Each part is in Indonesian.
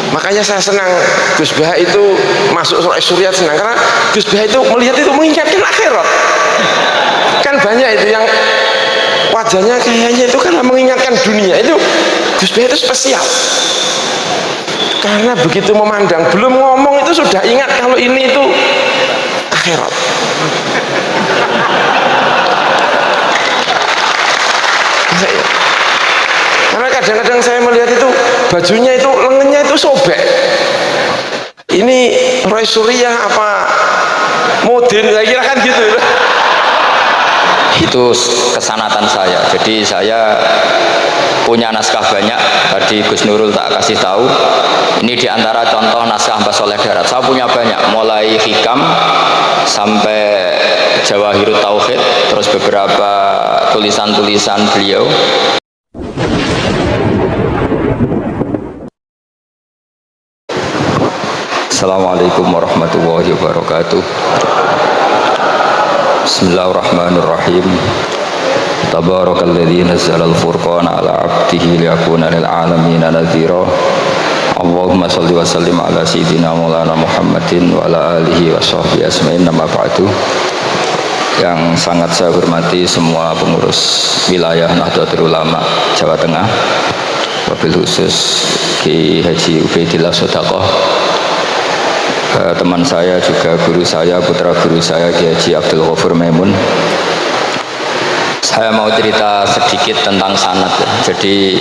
Makanya saya senang Gus Bah itu masuk surya senang, karena Gus Bah itu melihat itu mengingatkan akhirat. Kan banyak itu yang wajahnya kayaknya itu kan mengingatkan dunia, itu Gus Bah itu spesial. Karena begitu memandang, belum ngomong itu sudah ingat kalau ini itu akhirat. Karena kadang-kadang saya melihat itu bajunya itu lengannya itu sobek. Ini Roy Surya apa Modin, saya kira kan gitu. Itu kesanatan saya. Jadi saya punya naskah banyak. Tadi Gus Nurul tak kasih tahu. Ini diantara contoh naskah Mbah Soleh Darat. Saya punya banyak, mulai Hikam sampai Jawahirut Tauhid, terus beberapa tulisan-tulisan beliau. Assalamualaikum warahmatullahi wabarakatuh. Bismillahirrahmanirrahim. Tabarakalladzi nazzala al-furqana ala 'abdihi liyakuna lil 'alamin nadhira. Allahumma shalli wa sallim ala sayyidina Maulana Muhammadin wa ala alihi wa sahbihi ajmain. Amma ba'du. Yang sangat saya hormati semua pengurus wilayah Nahdlatul Ulama Jawa Tengah, wabil khusus Ki Haji Ubaidillah Sodaqoh, teman saya juga guru saya, putra guru saya Ki Haji Abdul Ghafur Maimun. Saya mau cerita sedikit tentang sanad. Jadi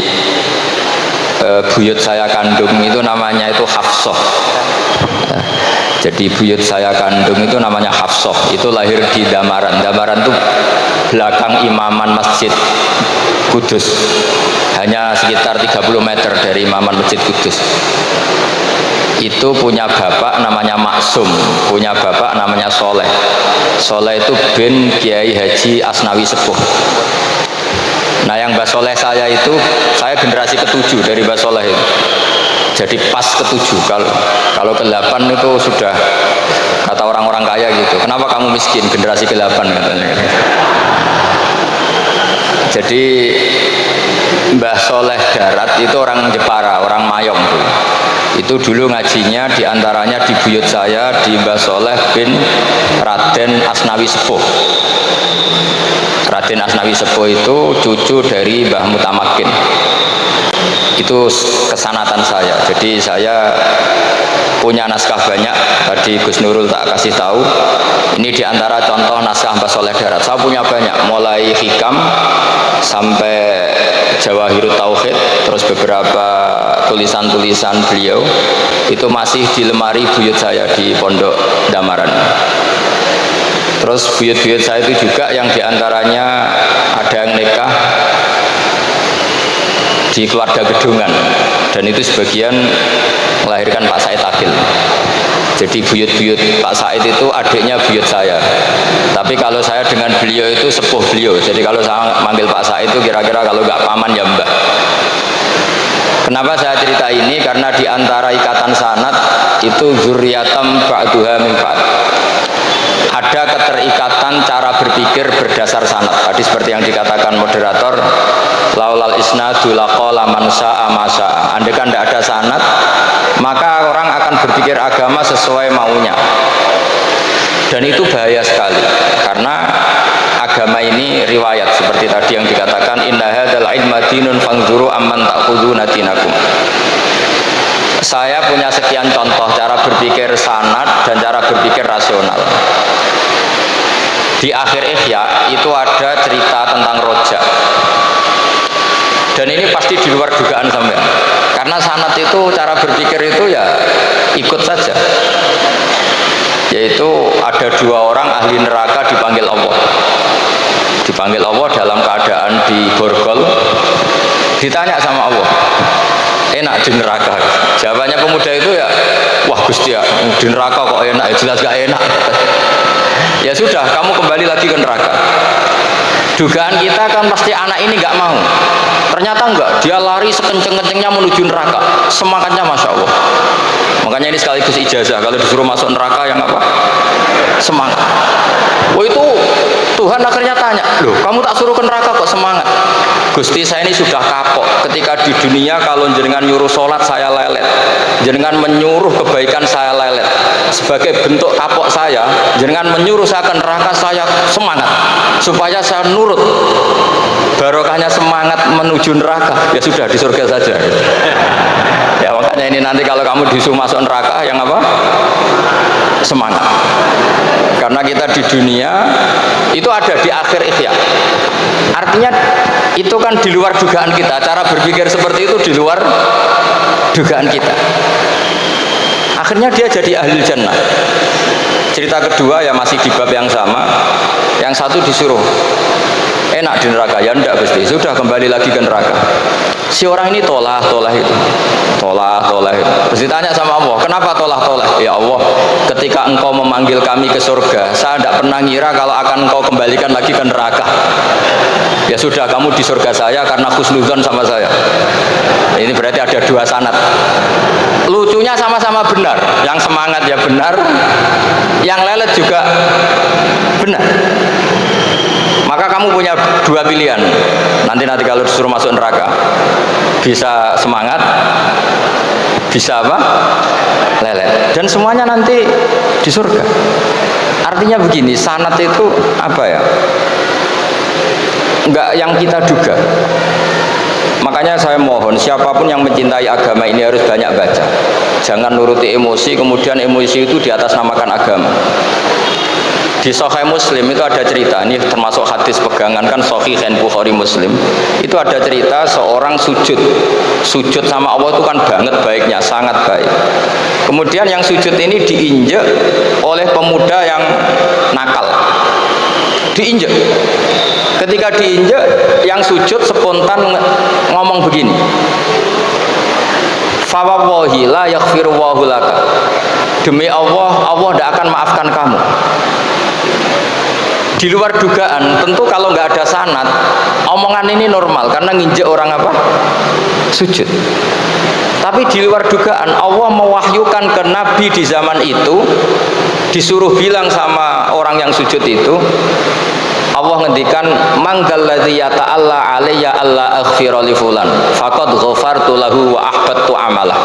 buyut saya kandung itu namanya itu Hafsah. Jadi buyut saya kandung itu namanya Hafsah. Itu lahir di Damaran. Damaran itu belakang imaman Masjid Kudus. Hanya sekitar 30 meter dari imaman Masjid Kudus. Itu punya bapak namanya Maksum, punya bapak namanya Soleh. Soleh itu bin Kiai Haji Asnawi Sepuh. Nah, yang Mbah Soleh saya itu, saya generasi ke-7 dari Mbah Soleh itu. Jadi pas ke-7, kalau ke-8 itu sudah kata orang-orang kaya gitu. Kenapa kamu miskin? Generasi ke-8 katanya. Jadi Mbah Soleh Darat itu orang Jepara, orang Mayong tuh. Itu dulu ngajinya diantaranya di buyut saya, di Mbah Soleh bin Raden Asnawi Sepuh. Raden Asnawi Sepuh itu cucu dari Mbah Mutamakin. Itu kesanatan saya. Jadi saya punya naskah banyak. Tadi Gus Nurul tak kasih tahu. Ini diantara contoh naskah Mbah Soleh Darat. Saya punya banyak, mulai Hikam sampai Jawahirut Tauhid, terus beberapa tulisan-tulisan beliau itu masih di lemari buyut saya di Pondok Damaran. Terus buyut-buyut saya itu juga yang diantaranya ada yang nikah di keluarga Gedungan, dan itu sebagian melahirkan Pak Said Akil. Jadi buyut-buyut Pak Said itu adiknya buyut saya. Tapi kalau saya dengan beliau itu sepuh beliau. Jadi kalau saya manggil Pak Said itu kira-kira kalau nggak paman ya mbak. Kenapa saya cerita ini? Karena di antara ikatan sanad itu zuriatam ba'duha min ba'd. Ada keterikatan cara berpikir berdasar sanad. Tadi seperti yang dikatakan moderator, laulal isnadu laqala man sa'a ma sa'a. Andai kan tidak ada sanad, maka orang akan berpikir agama sesuai maunya. Dan itu bahaya sekali, karena agama ini riwayat, seperti tadi yang dikatakan inna hadzal ilma dinun fanzuru amman ta'khuduna dinakum. Saya punya sekian contoh cara berpikir sanad dan cara berpikir rasional. Di akhir Ihya itu ada cerita tentang rojak, dan ini pasti di luar dugaan sampean, karena sanad itu cara berpikir itu ya ikut saja. Yaitu ada dua orang ahli neraka dipanggil Allah. Dipanggil Allah dalam keadaan di borgol. Ditanya sama Allah, enak di neraka? Jawabannya pemuda itu ya, wah Gusti ya, di neraka kok enak? Ya jelas gak enak. Ya sudah, kamu kembali lagi ke neraka. Dugaan kita kan pasti anak ini gak mau. Ternyata enggak, dia lari sekenceng-kencengnya menuju neraka. Semangatnya Masya Allah. Makanya ini sekaligus ijazah, kalau disuruh masuk neraka yang apa? Semangat. Oh itu Tuhan akhirnya tanya, loh kamu tak suruh ke neraka kok semangat? Gusti saya ini sudah kapok, ketika di dunia kalau jenengan nyuruh sholat saya lelet, jenengan menyuruh kebaikan saya lelet. Sebagai bentuk kapok saya, jenengan menyuruh saya ke neraka, saya semangat supaya saya nurut. Barokahnya semangat menuju neraka, ya sudah di surga saja. Ya makanya ini nanti kalau kamu disuruh masuk neraka, yang apa? Semangat. Karena kita di dunia itu ada di akhir ikhya. Artinya itu kan di luar dugaan kita. Cara berpikir seperti itu di luar dugaan kita. Akhirnya dia jadi ahli jannah. Cerita kedua ya masih di bab yang sama. Yang satu disuruh enak di neraka, ya enggak Gusti, sudah kembali lagi ke neraka. Si orang ini tolak itu. Terus ditanya sama Allah, kenapa tolak? Ya Allah, ketika engkau memanggil kami ke surga, saya tidak pernah ngira kalau akan engkau kembalikan lagi ke neraka. Ya sudah, kamu di surga saya karena husnudzon sama saya. Ini berarti ada dua sanad. Lucunya sama-sama benar. Yang semangat ya benar, yang lelet juga benar. Maka kamu punya dua pilihan. Nanti kalau disuruh masuk neraka, bisa semangat, bisa apa? Lelet. Dan semuanya nanti di surga. Artinya begini, sanad itu apa ya? Enggak yang kita duga. Makanya saya mohon siapapun yang mencintai agama ini harus banyak baca. Jangan nuruti emosi, kemudian emosi itu di atas namakan agama. Di Sahih Muslim itu ada cerita, ini termasuk hadis pegangan kan Sahih Bukhari Muslim. Itu ada cerita seorang sujud sama Allah itu kan banget baiknya, sangat baik. Kemudian yang sujud ini diinjek oleh pemuda yang nakal. Diinjek. Ketika diinjek, yang sujud spontan ngomong begini. Fa wallahi la yaghfiru Allahu laka. Demi Allah, Allah tidak akan maafkan kamu. Di luar dugaan, tentu kalau nggak ada sanad, omongan ini normal karena nginjek orang apa? Sujud. Tapi di luar dugaan, Allah mewahyukan ke Nabi di zaman itu, disuruh bilang sama orang yang sujud itu, Allah ngendikan, manggalladzi yata'alla alayya alla aghfira li fulan faqad ghafartu lahu wa ahbattu amalah.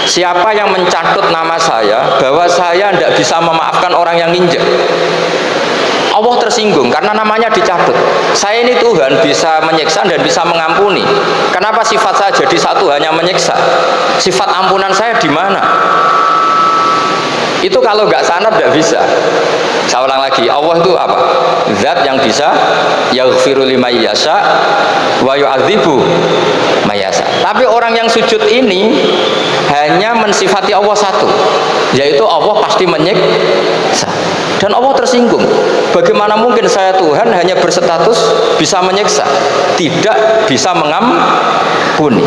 Siapa yang mencatut nama saya bahwa saya tidak bisa memaafkan orang yang nginjek, Allah tersinggung karena namanya dicabut. Saya ini Tuhan bisa menyiksa dan bisa mengampuni. Kenapa sifat saya jadi satu hanya menyiksa? Sifat ampunan saya di mana? Itu kalau nggak sanad nggak bisa. Saya ulang lagi, Allah itu apa? Zat yang bisa yaghfiru liman yasha wa yu'adzibu may yasha. Tapi orang yang sujud ini hanya mensifati Allah satu, yaitu Allah pasti menyiksa. Dan Allah tersinggung. Bagaimana mungkin saya Tuhan hanya berstatus bisa menyiksa, tidak bisa mengampuni.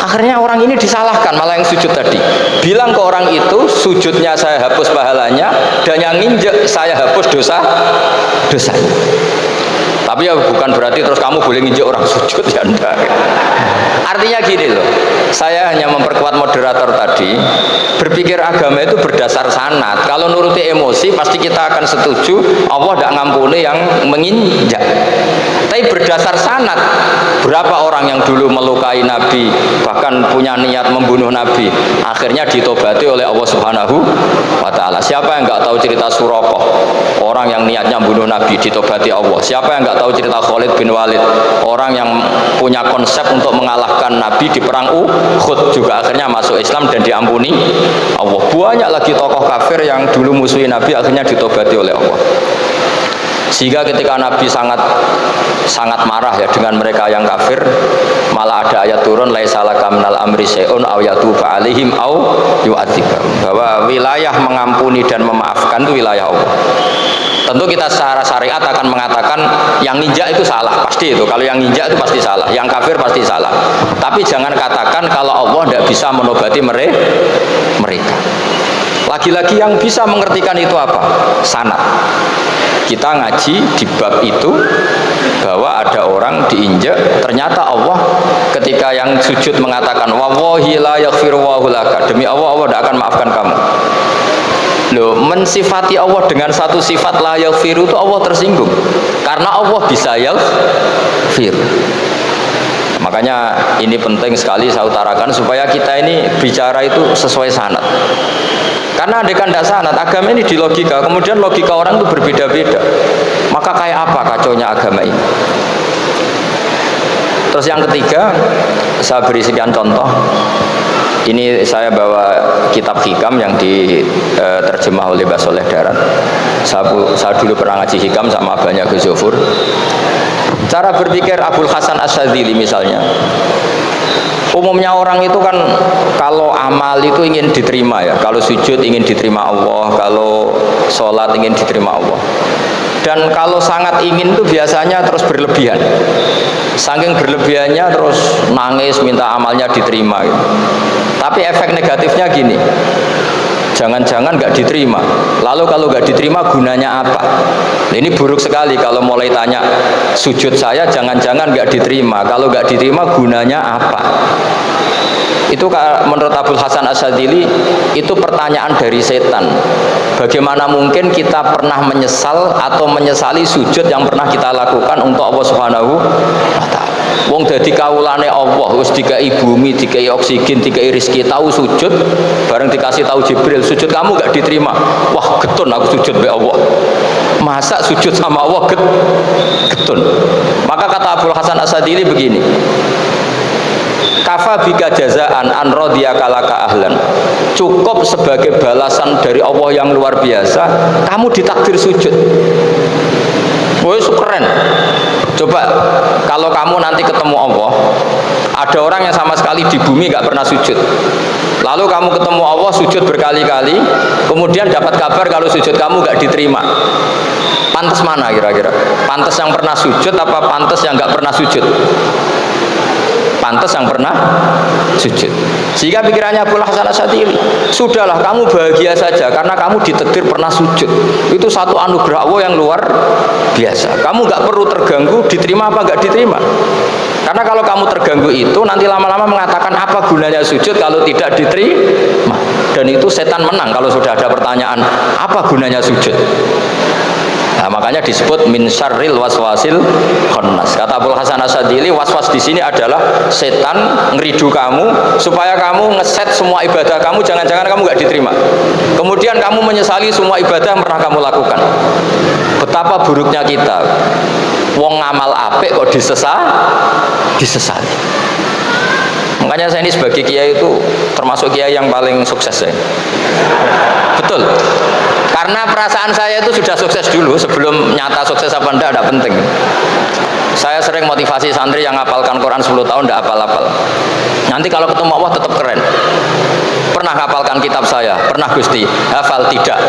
Akhirnya orang ini disalahkan, malah yang sujud tadi. Bilang ke orang itu, sujudnya saya hapus pahalanya, dan yang nginjek saya hapus dosanya. Tapi ya bukan berarti terus kamu boleh nginjek orang sujud, ya enggak. Artinya gini loh, saya hanya memperkuat moderator tadi, berpikir agama itu berdasar sanad. Kalau nuruti emosi pasti kita akan setuju Allah tidak ngampuni yang menginjak. Tapi berdasar sanad, berapa orang yang dulu melukai Nabi, bahkan punya niat membunuh Nabi, akhirnya ditobati oleh Allah Subhanahu wa Ta'ala. Siapa yang nggak tahu cerita Suraqah, orang yang niatnya membunuh Nabi ditobati Allah? Siapa yang nggak tahu cerita Khalid bin Walid, orang yang punya konsep untuk mengalahkan Nabi di perang Uhud, juga akhirnya masuk Islam dan diampuni Allah. Banyak lagi tokoh kafir yang dulu musuhi Nabi akhirnya ditobati oleh Allah. Sehingga ketika Nabi sangat marah ya dengan mereka yang kafir, malah ada ayat turun laisa laka minal amri syai'un aw yatuba alaihim aw yu'adzibahum, bahwa wilayah mengampuni dan memaafkan itu wilayah Allah. Tentu kita secara syariat akan mengatakan yang ninja itu salah, pasti itu. Kalau yang ninja itu pasti salah, yang kafir pasti salah. Tapi jangan katakan kalau Allah tidak bisa menobati mereka. Lagi-lagi yang bisa mengertikan itu apa? Sanad. Kita ngaji di bab itu bahwa ada orang diinjak, ternyata Allah ketika yang sujud mengatakan wallahi la yaghfiru Allahu laka, demi Allah Allah tidak akan maafkan kamu. Loh, mensifati Allah dengan satu sifat la yaghfiru itu Allah tersinggung karena Allah bisa yaghfir. Makanya ini penting sekali saya utarakan supaya kita ini bicara itu sesuai sanad. Karena andaikan tidak sanad, agama ini di logika, kemudian logika orang itu berbeda-beda. Maka kayak apa kacaunya agama ini? Terus yang ketiga, saya beri sekian contoh. Ini saya bawa kitab Hikam yang diterjemah oleh Mbah Soleh Darat. Saya dulu pernah ngaji Hikam sama banyak Gus Zofur. Cara berpikir Abul Hasan Asyadzili misalnya. Umumnya orang itu kan kalau amal itu ingin diterima ya. Kalau sujud ingin diterima Allah, kalau sholat ingin diterima Allah. Dan kalau sangat ingin itu biasanya terus berlebihan. Saking berlebihannya terus nangis minta amalnya diterima gitu. Tapi efek negatifnya gini, jangan-jangan nggak diterima. Lalu kalau nggak diterima gunanya apa? Ini buruk sekali kalau mulai tanya sujud saya jangan-jangan nggak diterima. Kalau nggak diterima gunanya apa? Itu menurut Abul Hasan Asyadzili itu pertanyaan dari setan. Bagaimana mungkin kita pernah menyesal atau menyesali sujud yang pernah kita lakukan untuk Allah Subhanahu wa taala. Wong dadi kawulane Allah, wis dikai bumi, dikai oksigen, dikai rezeki, tahu sujud, bareng dikasih tahu Jibril, sujud kamu gak diterima. Wah, getun aku sujud be Allah. Masa sujud sama Allah getun. Maka kata Abul Hasan Asyadzili begini. Kafa bika jazaan an radiyaka laka ahlan. Cukup sebagai balasan dari Allah yang luar biasa, kamu ditakdir sujud. Woi, keren. Coba kalau kamu nanti ketemu Allah, ada orang yang sama sekali di bumi gak pernah sujud. Lalu kamu ketemu Allah sujud berkali-kali, kemudian dapat kabar kalau sujud kamu gak diterima. Pantes mana kira-kira? Pantes yang pernah sujud apa pantes yang gak pernah sujud? Pantes yang pernah sujud. Sehingga pikirannya Abul Hasan Asyadzili, sudahlah kamu bahagia saja karena kamu ditakdir pernah sujud. Itu satu anugerah Allah yang luar biasa. Kamu nggak perlu terganggu diterima apa nggak diterima. Karena kalau kamu terganggu itu nanti lama-lama mengatakan apa gunanya sujud kalau tidak diterima. Dan itu setan menang kalau sudah ada pertanyaan apa gunanya sujud. Nah, makanya disebut min syarril waswasil khannas. Kata Abul Hasan Asyadzili, waswas di sini adalah setan ngeridu kamu supaya kamu ngeset semua ibadah kamu, jangan-jangan kamu nggak diterima. Kemudian kamu menyesali semua ibadah yang pernah kamu lakukan. Betapa buruknya kita. Wong ngamal apik kok disesali. Makanya saya ini sebagai kiai itu termasuk kiai yang paling sukses saya. Betul. Karena perasaan saya itu sudah sukses dulu sebelum nyata sukses apa enggak penting. Saya sering motivasi santri yang hafalkan Quran 10 tahun enggak hafal-hafal. Nanti kalau ketemu Allah tetap keren. Pernah hafalkan kitab saya? Pernah Gusti? Hafal tidak.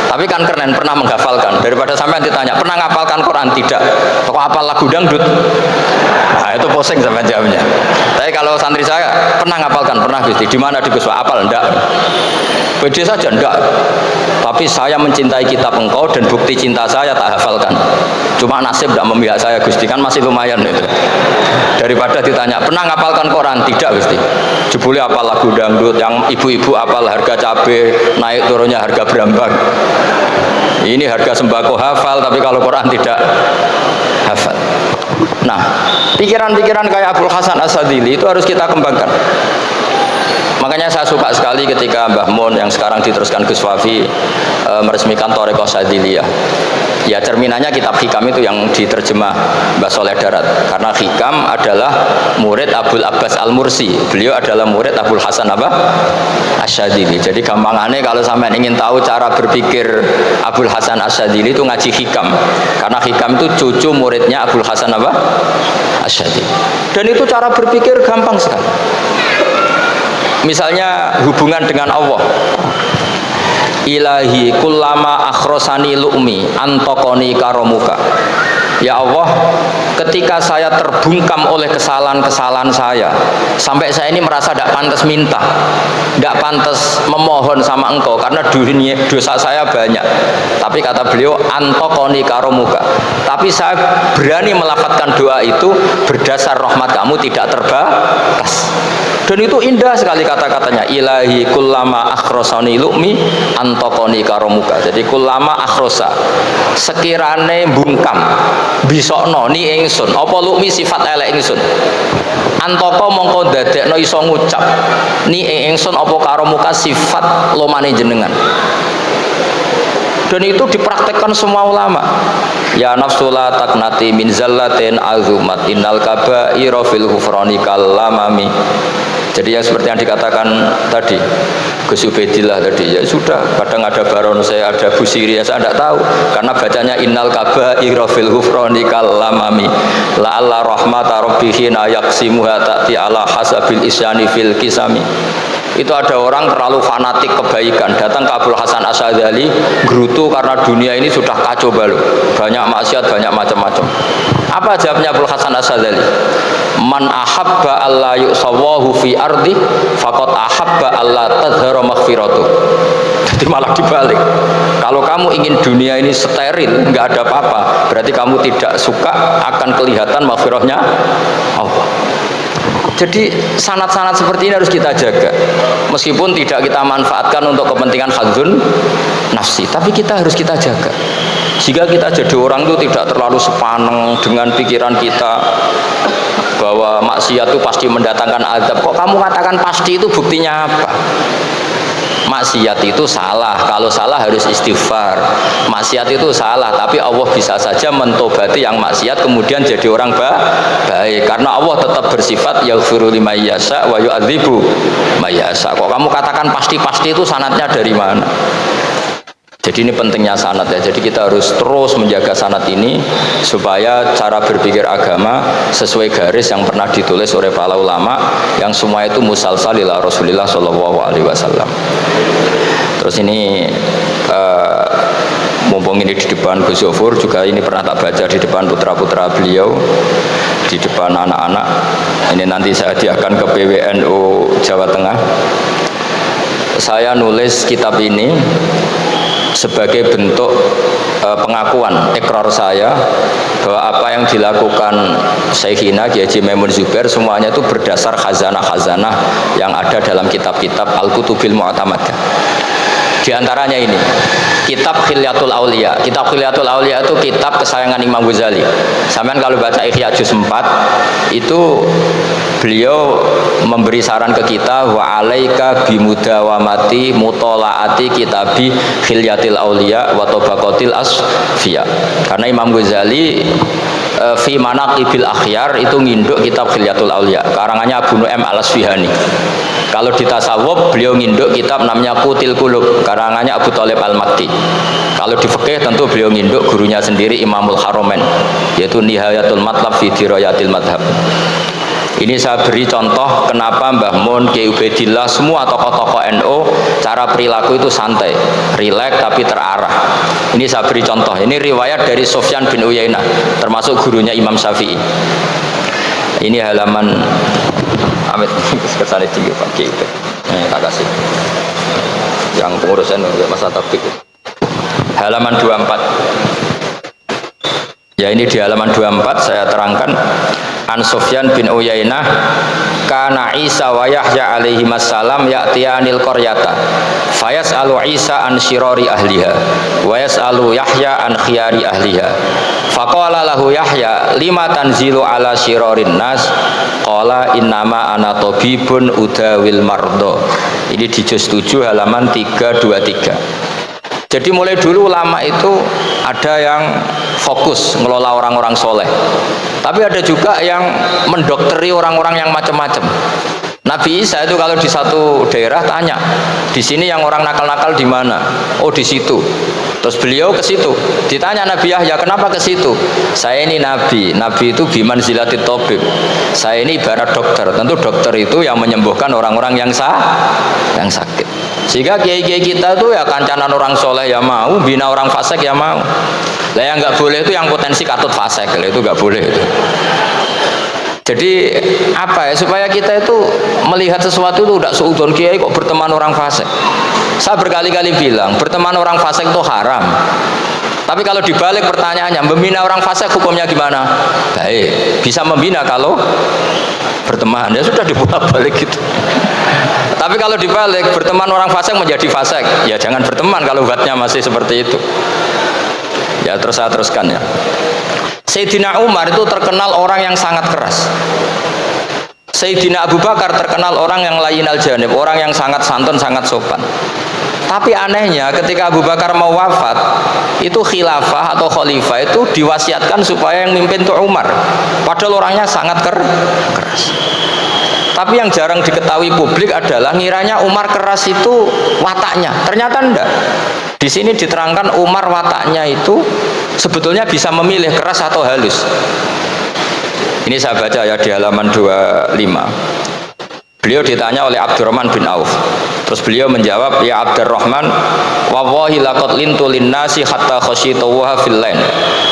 Tapi kan keren pernah menghafalkan. Daripada sampai ditanya, pernah hafalkan Quran? Tidak. Kok hafal lagu dangdut? Nah, itu pusing sampai jawabnya. Tapi kalau santri saya pernah hafalkan? Pernah Gusti. Di mana di Gus? Hafal enggak? Beda saja enggak. Tapi saya mencintai kitab engkau dan bukti cinta saya tak hafalkan. Cuma nasib tidak memihak saya Gusti, kan masih lumayan itu. Daripada ditanya pernah ngapalkan Quran? Tidak Gusti. Jebule apal lagu dangdut, yang ibu-ibu apal harga cabai naik turunnya harga berambang. Ini harga sembako hafal, tapi kalau Quran tidak hafal. Nah, pikiran-pikiran kayak Abul Hasan Asyadzili itu harus kita kembangkan. Makanya saya suka sekali ketika Mbah Mun yang sekarang diteruskan Gus Wafi meresmikan Thariqah Syadziliyah. Ya cerminannya kitab Hikam itu yang diterjemah Mbah Soleh Darat. Karena Hikam adalah murid Abul Abbas Al-Mursi. Beliau adalah murid Abul Hasan Asyadzili. Jadi gampangannya kalau sampai ingin tahu cara berpikir Abul Hasan Asyadzili itu ngaji Hikam. Karena Hikam itu cucu muridnya Abul Hasan Asyadzili. Dan itu cara berpikir gampang sekali. Misalnya hubungan dengan Allah. Ilahi kullama akhrosani lu'mi antokoni karomuka. Ya Allah, ketika saya terbungkam oleh kesalahan-kesalahan saya, sampai saya ini merasa tidak pantas minta, tidak pantas memohon sama engkau karena dosa saya banyak. Tapi kata beliau, antokoni karomuka. Tapi saya berani melafadzkan doa itu berdasar rahmat kamu tidak terbatas. Dan itu indah sekali kata-katanya. Ilahi kullama akhrosani lu'mi antokoni karomuka. Jadi kullama akhrosa, sekirane bungkam bisokno ni ingsun apa lu'mi sifat elek ingsun, antoko mongko dadekno iso ngucap ni ingsun apa karomuka sifat lomane jenengan. Dan itu dipraktekkan semua ulama. Ya nafsula taknati min zallatin azumat innal kaba'ira fil ghufrani kallamami. Jadi yang seperti yang dikatakan tadi Gus Ubedillah tadi, ya sudah, kadang ada baron saya, ada Busiri, saya tidak tahu karena bacanya innal kaba'ira fil ghufrani kallamami la'alla rahmata rabbihina yaqsimuha ta'ti ala hasabil isyani fil kisami. Itu ada orang terlalu fanatik kebaikan, datang ke Abdul Hasan Asyadzali gerutu karena dunia ini sudah kacau balau, banyak maksiat, banyak macam-macam. Apa jawabnya Abdul Hasan Asyadzali? Man ahabba alla yusawahu fi ardi faqad ahabba alla tadhhara maghfiratu. Jadi malah dibalik. Kalau kamu ingin dunia ini steril, nggak ada apa-apa, berarti kamu tidak suka akan kelihatan maghfirahnya Allah. Jadi sanad-sanad seperti ini harus kita jaga. Meskipun tidak kita manfaatkan untuk kepentingan hadzun nafsi, tapi kita harus kita jaga. Jika kita jadi orang itu tidak terlalu sepaneng dengan pikiran kita bahwa maksiat itu pasti mendatangkan azab. Kok kamu katakan pasti, itu buktinya apa? Maksiat itu salah, kalau salah harus istighfar. Maksiat itu salah, tapi Allah bisa saja mentobati yang maksiat kemudian jadi orang baik, karena Allah tetap bersifat yaghfiru liman yasha wa yu'adzibu may yasha. Kok kamu katakan pasti-pasti, itu sanadnya dari mana? Jadi ini pentingnya sanad ya. Jadi kita harus terus menjaga sanad ini supaya cara berpikir agama sesuai garis yang pernah ditulis oleh para ulama, yang semua itu musalsal ila Rasulillah Shallallahu Alaihi Wasallam. Terus ini mumpung ini di depan Gus Zofur, juga ini pernah tak baca di depan putra-putra beliau, di depan anak-anak. Ini nanti saya hadiahkan ke PWNU Jawa Tengah. Saya nulis kitab ini sebagai bentuk pengakuan ikrar saya bahwa apa yang dilakukan Syekhina Kiai Haji Maimun Zubair semuanya itu berdasar khazanah-khazanah yang ada dalam kitab-kitab Al-Kutubil Mu'tamadah. Di antaranya ini kitab Khilyatul Aulia. Kitab Khilyatul Aulia itu kitab kesayangan Imam Ghazali. Sampean kalau baca Ihya juz 4 itu beliau memberi saran ke kita, wa alaika bimudawamati mutolaati kitabi Khilyatil Aulia wa tabaqatil asfiya. Karena Imam Ghazali fi manaqibil akhyar itu nginduk kitab Khilyatul Aulia karangannya Abu Nu'aim Al-Asfihani. Kalau di tasawuf beliau nginduk kitab namanya Qutil Qulub karangannya Abu Thalib Al-Makti. Kalau di fikih tentu beliau nginduk gurunya sendiri Imamul Haromen, yaitu Nihayatul Matlab fi Dirayatil Madhab. Ini saya beri contoh kenapa Mbah Mun, Kiai Ubedillah, semua tokoh-tokoh NU cara perilaku itu santai, rileks tapi terarah. Ini saya beri contoh. Ini riwayat dari Sufyan bin Uyainah, termasuk gurunya Imam Syafi'i. Ini halaman Amit kesana tinggi Pak Kiai. Tak kasih. Yang pengurusan masa tabik. Halaman 24. Ya, ini di halaman 24 saya terangkan. An Sufyan bin Uyainah kana Isa wa Yahya alaihi wassalam ya'tiyanil qaryata fayas'alu Isa an syirari ahliha wa yas'alu Yahya an khiyari ahliha faqala lahu Yahya lima tanzilu ala syirarin nas qala innama ana tabibun udawil mardo. Ini di juz 7 halaman 323. Jadi mulai dulu ulama itu ada yang fokus ngelola orang-orang soleh, tapi ada juga yang mendokteri orang-orang yang macam-macam. Nabi Isa itu kalau di satu daerah tanya, di sini yang orang nakal-nakal di mana? Oh di situ. Terus beliau ke situ. Ditanya Nabi Yahya, kenapa ke situ? Saya ini nabi. Nabi itu biman zilatit tobib. Saya ini ibarat dokter. Tentu dokter itu yang menyembuhkan orang-orang yang sakit. Sehingga kiai-kiai kita itu ya kancanan orang soleh ya mau, bina orang fasik ya mau. Lah yang nggak boleh itu yang potensi katut fasik, itu nggak boleh itu. Jadi apa ya, supaya kita itu melihat sesuatu itu tidak seudon kiai kok berteman orang fasik. Saya berkali-kali bilang berteman orang fasik itu haram. Tapi kalau dibalik pertanyaannya, membina orang fasik hukumnya gimana? Baik, bisa membina kalau berteman, ya sudah dibolak-balik gitu. Tapi kalau dibalik, berteman orang fasik menjadi fasik, ya jangan berteman kalau buatnya masih seperti itu. Ya terus saya teruskan ya. Sayyidina Umar itu terkenal orang yang sangat keras. Sayyidina Abu Bakar terkenal orang yang layyinal janib, orang yang sangat santun, sangat sopan. Tapi anehnya ketika Abu Bakar mau wafat, itu khilafah atau khalifah itu diwasiatkan supaya yang mimpin itu Umar. Padahal orangnya sangat keras. Tapi yang jarang diketahui publik adalah ngiranya Umar keras itu wataknya. Ternyata enggak. Di sini diterangkan Umar wataknya itu sebetulnya bisa memilih keras atau halus. Ini saya baca ya di halaman 25. Beliau ditanya oleh Abdurrahman bin Auf. Terus beliau menjawab, ya Abdurrahman, wallahi laqad lintu linnasi hatta khashituha fil lain.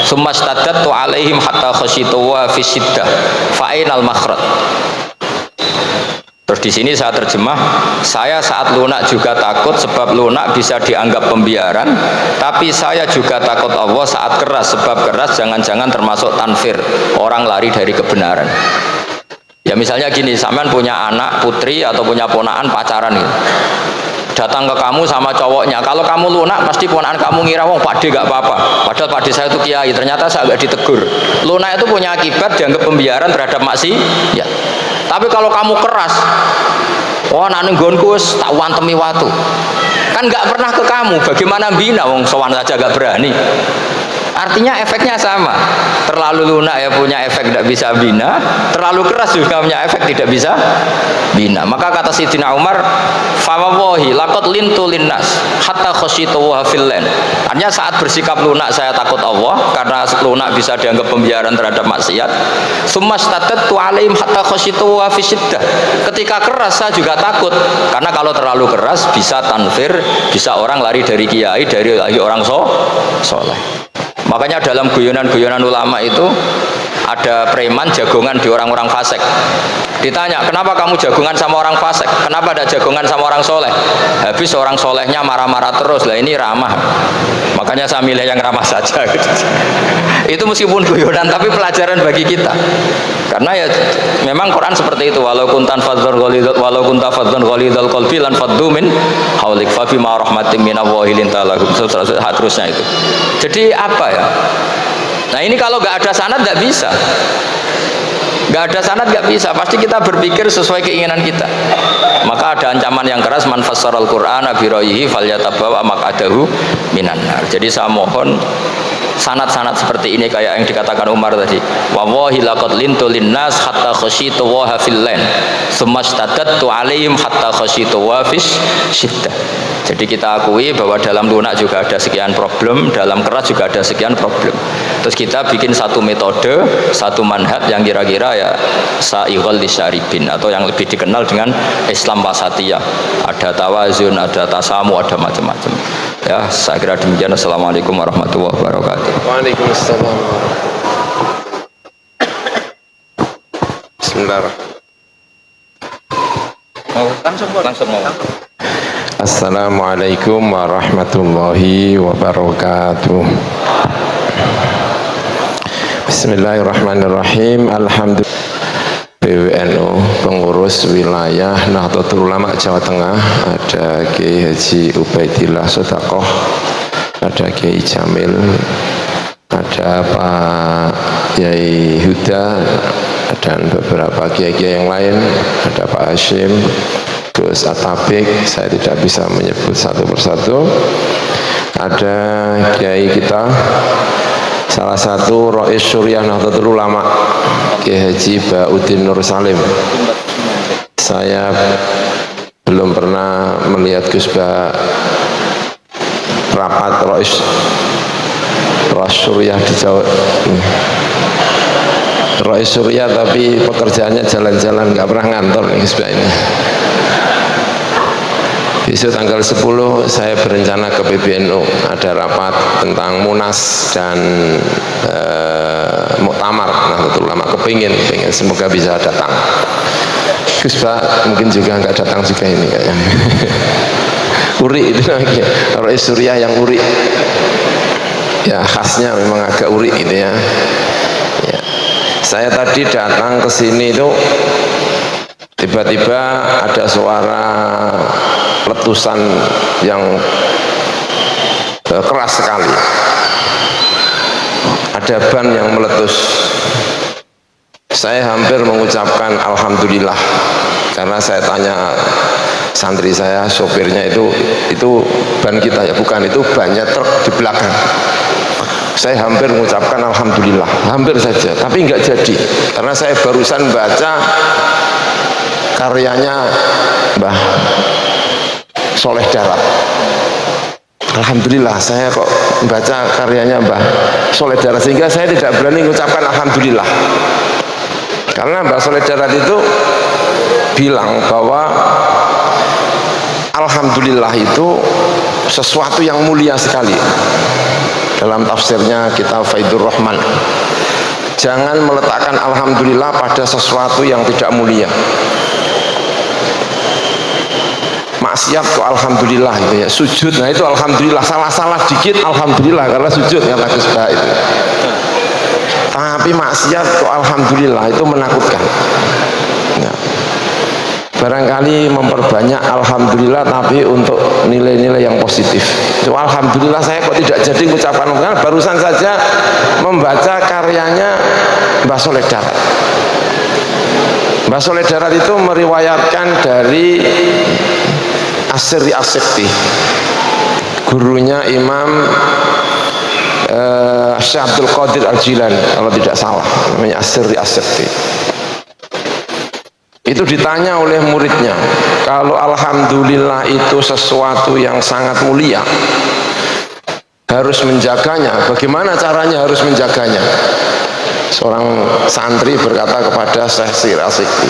Tsumma istaddattu alaihim hatta khashituha fi siddah. Fa ainal makhraj. Terus di sini saya terjemah, saya saat lunak juga takut sebab lunak bisa dianggap pembiaran, tapi saya juga takut Allah saat keras sebab keras jangan-jangan termasuk tanfir, orang lari dari kebenaran. Ya misalnya gini, sampean punya anak putri atau punya ponakan pacaran gitu. Datang ke kamu sama cowoknya, kalau kamu lunak pasti ponakan kamu ngira wong Pak D gak apa-apa, padahal Pak D saya itu kiai, ternyata saya gak ditegur. Lunak itu punya akibat dianggap pembiaran terhadap maksiat. Ya. Tapi kalau kamu keras, wah nang nggonku wis tak wantemi watu. Kan nggak pernah ke kamu, bagaimana bina wong sowan saja gak berani. Artinya efeknya sama. Terlalu lunak ya punya efek tidak bisa bina, terlalu keras juga punya efek tidak bisa bina. Maka kata Sayyidina Umar, fa wallahi laqad lintu linnas hatta khashituha fil lain. Artinya saat bersikap lunak saya takut Allah karena lunak bisa dianggap pembiaran terhadap maksiat. Tsumma statattu alaihim hatta khashituha fi siddah. Ketika keras saya juga takut karena kalau terlalu keras bisa tanfir, bisa orang lari dari kiai, dari orang soleh. Makanya dalam guyonan-guyonan ulama itu ada preman jagongan di orang-orang fasik. Ditanya, kenapa kamu jagongan sama orang fasik? Kenapa ada jagongan sama orang soleh? Habis orang solehnya marah-marah terus, lah ini ramah. Makanya saya milih yang ramah saja. Gitu. Itu meskipun guyonan, tapi pelajaran bagi kita. Karena ya memang Quran seperti itu. Walau kunta fadzan ghalidhal qalbi lan faddu min haulik fa bima rahmatin minallahi linta lahum. Terusnya itu. Jadi apa ya? Nah ini kalau nggak ada sanad nggak bisa. Nggak ada sanad nggak bisa. Pasti kita berpikir sesuai keinginan kita. Maka ada ancaman yang keras, man fassaral Qur'ana bi ra'yihi falyatabawa maq'adahu minan nar. Jadi saya mohon sanad-sanad seperti ini kayak yang dikatakan Umar tadi. Wallahi laqad lintu linnas hatta khashitu wa fil lain. Tsumma istaddattu alaihim hatta khashitu wa fis syiddah. Jadi kita akui bahwa dalam lunak juga ada sekian problem, dalam keras juga ada sekian problem. Terus kita bikin satu metode, satu manhaj yang kira-kira ya sa'ighal lisyaribin atau yang lebih dikenal dengan Islam wasatiyah. Ada tawazun, ada tasamu, ada macam-macam. Ya, saya kira demikian. Assalamualaikum warahmatullahi wabarakatuh. Waalaikumsalam. Bismillahirrahmanirrahim. Langsung mau. Assalamualaikum warahmatullahi wabarakatuh. Bismillahirrahmanirrahim. Alhamdulillah. PWNU pengurus wilayah Nahdlatul Ulama Jawa Tengah, ada Kiai Haji Ubaidillah Sodakoh, ada Kiai Jamil, ada Pak Yai Huda, dan beberapa kiai-kiai yang lain, ada Pak Hashim, Gus Atabik, saya tidak bisa menyebut satu persatu. Ada kiai kita, salah satu Rais Suriah Nahdlatul Ulama, Kiai Haji Ba'udin Nur Salim. Saya belum pernah melihat Gus Ba rapat Rais Suriah di Jawa. Rais Suriah tapi pekerjaannya jalan-jalan, nggak pernah ngantor nih Gus Ba ini. Besok tanggal 10 saya berencana ke PBNU, ada rapat tentang Munas dan Muktamar Nahdlatul Ulama. Kepingin semoga bisa datang. Gus Ba mungkin juga nggak datang juga ini kayaknya. Uri itu lagi, Rais Suriah yang uri. Ya khasnya memang agak uri gitu ya. Ya. Saya tadi datang ke sini itu tiba-tiba ada suara letusan yang keras sekali, ada ban yang meletus. Saya hampir mengucapkan alhamdulillah, karena saya tanya santri saya, sopirnya, itu ban kita ya? Bukan, itu bannya truk di belakang. Saya hampir mengucapkan alhamdulillah, hampir saja, tapi nggak jadi, karena saya barusan baca karyanya Mbah Soleh Darat. Alhamdulillah, saya kok baca karyanya Mbah Soleh Darat, sehingga saya tidak berani mengucapkan alhamdulillah. Karena Mbah Soleh Darat itu bilang bahwa alhamdulillah itu sesuatu yang mulia sekali. Dalam tafsirnya kitab Faidur Rahman, jangan meletakkan alhamdulillah pada sesuatu yang tidak mulia. Maksiat kok alhamdulillah itu ya, sujud, nah itu alhamdulillah, salah-salah dikit alhamdulillah karena sujud, kata Gus Bah itu. Tapi maksiat kok alhamdulillah, itu menakutkan. Nah, barangkali memperbanyak alhamdulillah tapi untuk nilai-nilai yang positif. So, alhamdulillah saya kok tidak jadi mengucapkan, barusan saja membaca karyanya Mbah Soleh Darat. Mbah Soleh Darat itu meriwayatkan dari As-Sirri As-Sikti, gurunya Imam Syekh Abdul Qadir Al-Jilani kalau tidak salah, namanya As-Sirri As-Sikti. Itu ditanya oleh muridnya, kalau alhamdulillah itu sesuatu yang sangat mulia, harus menjaganya, bagaimana caranya harus menjaganya? Seorang santri berkata kepada Syekh Sirri As-Sikti,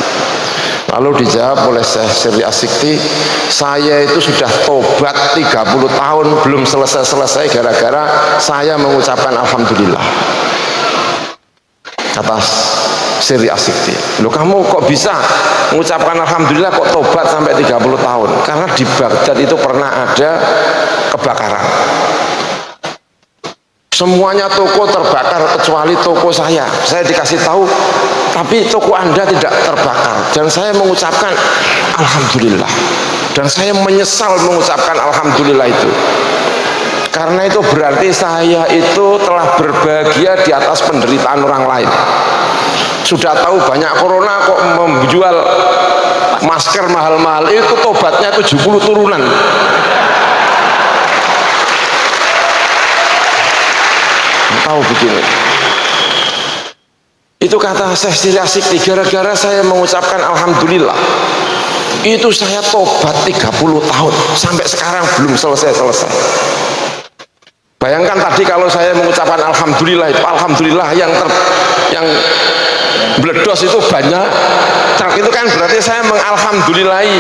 lalu dijawab oleh Syekh Sirri As-Sikti, saya itu sudah tobat 30 tahun belum selesai-selesai gara-gara saya mengucapkan alhamdulillah. Kata Sirri As-Sikti, loh kamu kok bisa mengucapkan alhamdulillah kok tobat sampai 30 tahun? Karena di Baghdad itu pernah ada kebakaran, semuanya toko terbakar kecuali toko saya dikasih tahu tapi toko Anda tidak terbakar, dan saya mengucapkan alhamdulillah, dan saya menyesal mengucapkan alhamdulillah itu, karena itu berarti saya itu telah berbahagia di atas penderitaan orang lain. Sudah tahu banyak corona kok menjual masker mahal-mahal, itu tobatnya 70 turunan. Tahu begini, itu kata Syekh Sirri As-Sikti, gara-gara saya mengucapkan alhamdulillah itu saya tobat 30 tahun sampai sekarang belum selesai-selesai. Bayangkan tadi kalau saya mengucapkan alhamdulillah, itu alhamdulillah yang meledos itu banyak, itu kan berarti saya mengalhamdulillahi.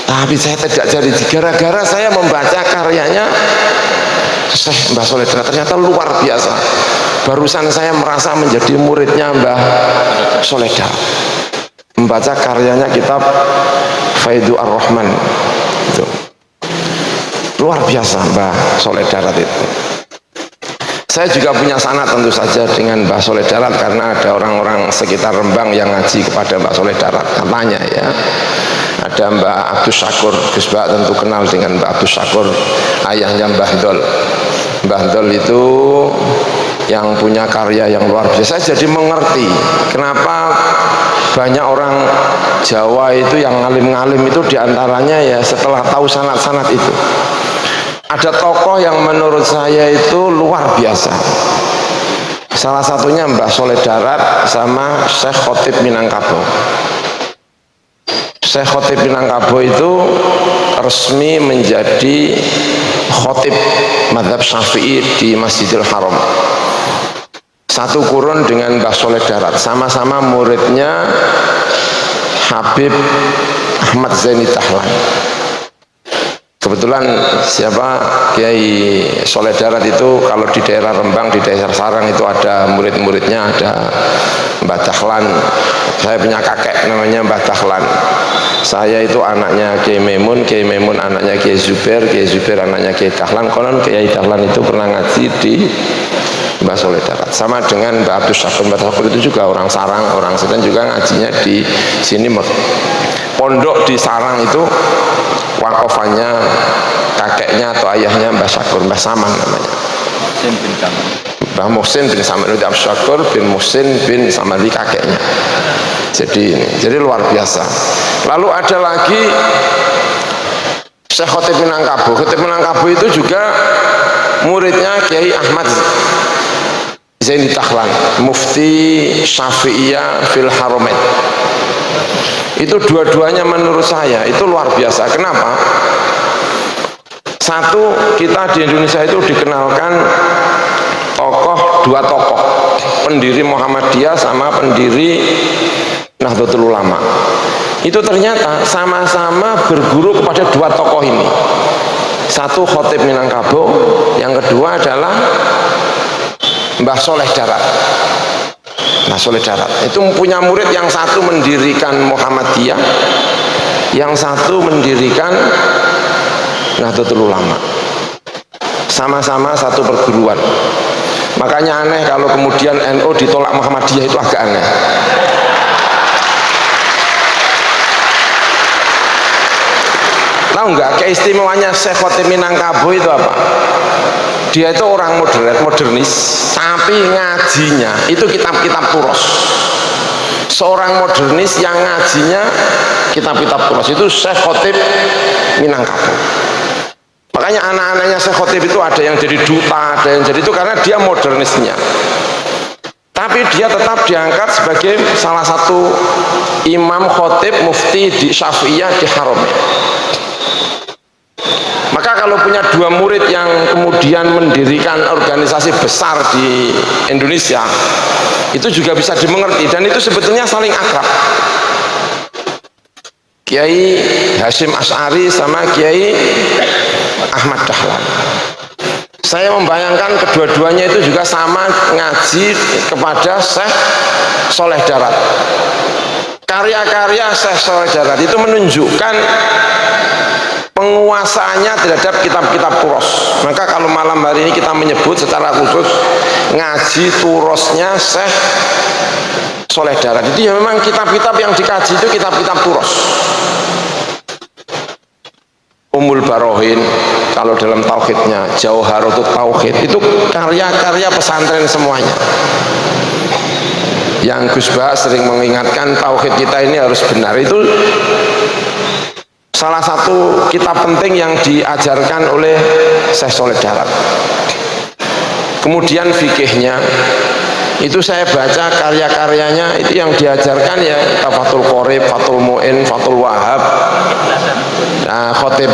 Tapi saya tidak jadi, gara-gara saya membaca karyanya Syekh Mbah Soleh Darat, ternyata luar biasa. Barusan saya merasa menjadi muridnya Mbah Soleh Darat, membaca karyanya kitab Faidu Ar-Rahman itu. Luar biasa Mbah Soleh Darat itu. Saya juga punya sanad tentu saja dengan Mbah Soleh Darat, karena ada orang-orang sekitar Rembang yang ngaji kepada Mbah Soleh Darat. Katanya ya, ada Mbah Abdus Syakur, Gus Bah tentu kenal dengan Mbah Abdus Syakur, ayahnya Mbah Dol. Mbah Dol itu yang punya karya yang luar biasa. Saya jadi mengerti kenapa banyak orang Jawa itu yang ngalim-ngalim itu diantaranya ya setelah tahu sanad-sanad itu. Ada tokoh yang menurut saya itu luar biasa. Salah satunya Mbah Soleh Darat sama Syekh Khotib Minangkabau. Syekh Khotib Minangkabau itu resmi menjadi khotib mazhab Syafi'i di Masjidil Haram. Satu kurun dengan Mbah Soleh Darat, sama-sama muridnya Habib Ahmad Zaini Dahlan. Kebetulan Kiai Soleh Darat itu kalau di daerah Rembang, di daerah Sarang itu ada murid-muridnya, ada Mbah Dahlan. Saya punya kakek namanya Mbah Dahlan. Saya itu anaknya Kiai Maimun anaknya Kiai Zubair anaknya Kiai Dahlan. Konon Kiai Dahlan itu pernah ngaji di Mbah Soleh Darat. Sama dengan Mbah Abdus Syakur. Mbah Syakur itu juga orang Sarang, orang Sedan, juga ngajinya di sini. Pondok di Sarang itu wakofannya kakeknya atau ayahnya Mbah Syakur, Mbah Saman namanya. Mbah Muhsin bin Saman, Abdus Syakur bin Muhsin bin Saman, kakeknya. Jadi luar biasa. Lalu ada lagi Syekh Khotib Minangkabau. Khotib Minangkabau itu juga muridnya Kiai Ahmad Zaini Tahlan, Mufti Syafi'iyah fil Haramain. Itu dua-duanya menurut saya itu luar biasa. Kenapa? Satu, kita di Indonesia itu dikenalkan dua tokoh, pendiri Muhammadiyah sama pendiri Nahdlatul Ulama. Itu ternyata sama-sama berguru kepada dua tokoh ini. Satu Khotib Minangkabau, yang kedua adalah Mbah Soleh Darat. Mbah Soleh Darat itu punya murid, yang satu mendirikan Muhammadiyah, yang satu mendirikan Nahdlatul Ulama. Sama-sama satu perguruan. Makanya aneh kalau kemudian NU ditolak Muhammadiyah, itu agak aneh. Tahu nggak keistimewanya Syekh Khotib Minangkabau itu apa? Dia itu orang modernis, tapi ngajinya itu kitab-kitab turos. Seorang modernis yang ngajinya kitab-kitab turos itu Syekh Khotib Minangkabau. Makanya anak-anaknya Syekh Khotib itu ada yang jadi duta, ada yang jadi itu karena dia modernisnya. Tapi dia tetap diangkat sebagai salah satu imam khotib mufti di Syafi'iyah di Haramain. Maka kalau punya dua murid yang kemudian mendirikan organisasi besar di Indonesia, itu juga bisa dimengerti, dan itu sebetulnya saling akrab. Kiai Hasyim Asy'ari sama Kiai Ahmad Dahlan. Saya membayangkan kedua-duanya itu juga sama ngaji kepada Syekh Soleh Darat. Karya-karya Syekh Soleh Darat itu menunjukkan penguasaannya terhadap kitab-kitab turos. Maka kalau malam hari ini kita menyebut secara khusus ngaji turosnya Syekh Soleh Darat, itu ya memang kitab-kitab yang dikaji itu kitab-kitab turos. Ummul Barohin kalau dalam tauhidnya, Jauharatut Tauhid, itu karya-karya pesantren semuanya. Yang Gus Bah sering mengingatkan tauhid kita ini harus benar, itu salah satu kitab penting yang diajarkan oleh Syekh Soleh Darat. Kemudian fikihnya itu saya baca karya-karyanya, itu yang diajarkan ya Fathul Qorib, Fathul Mu'in, Fathul Wahab, Khotib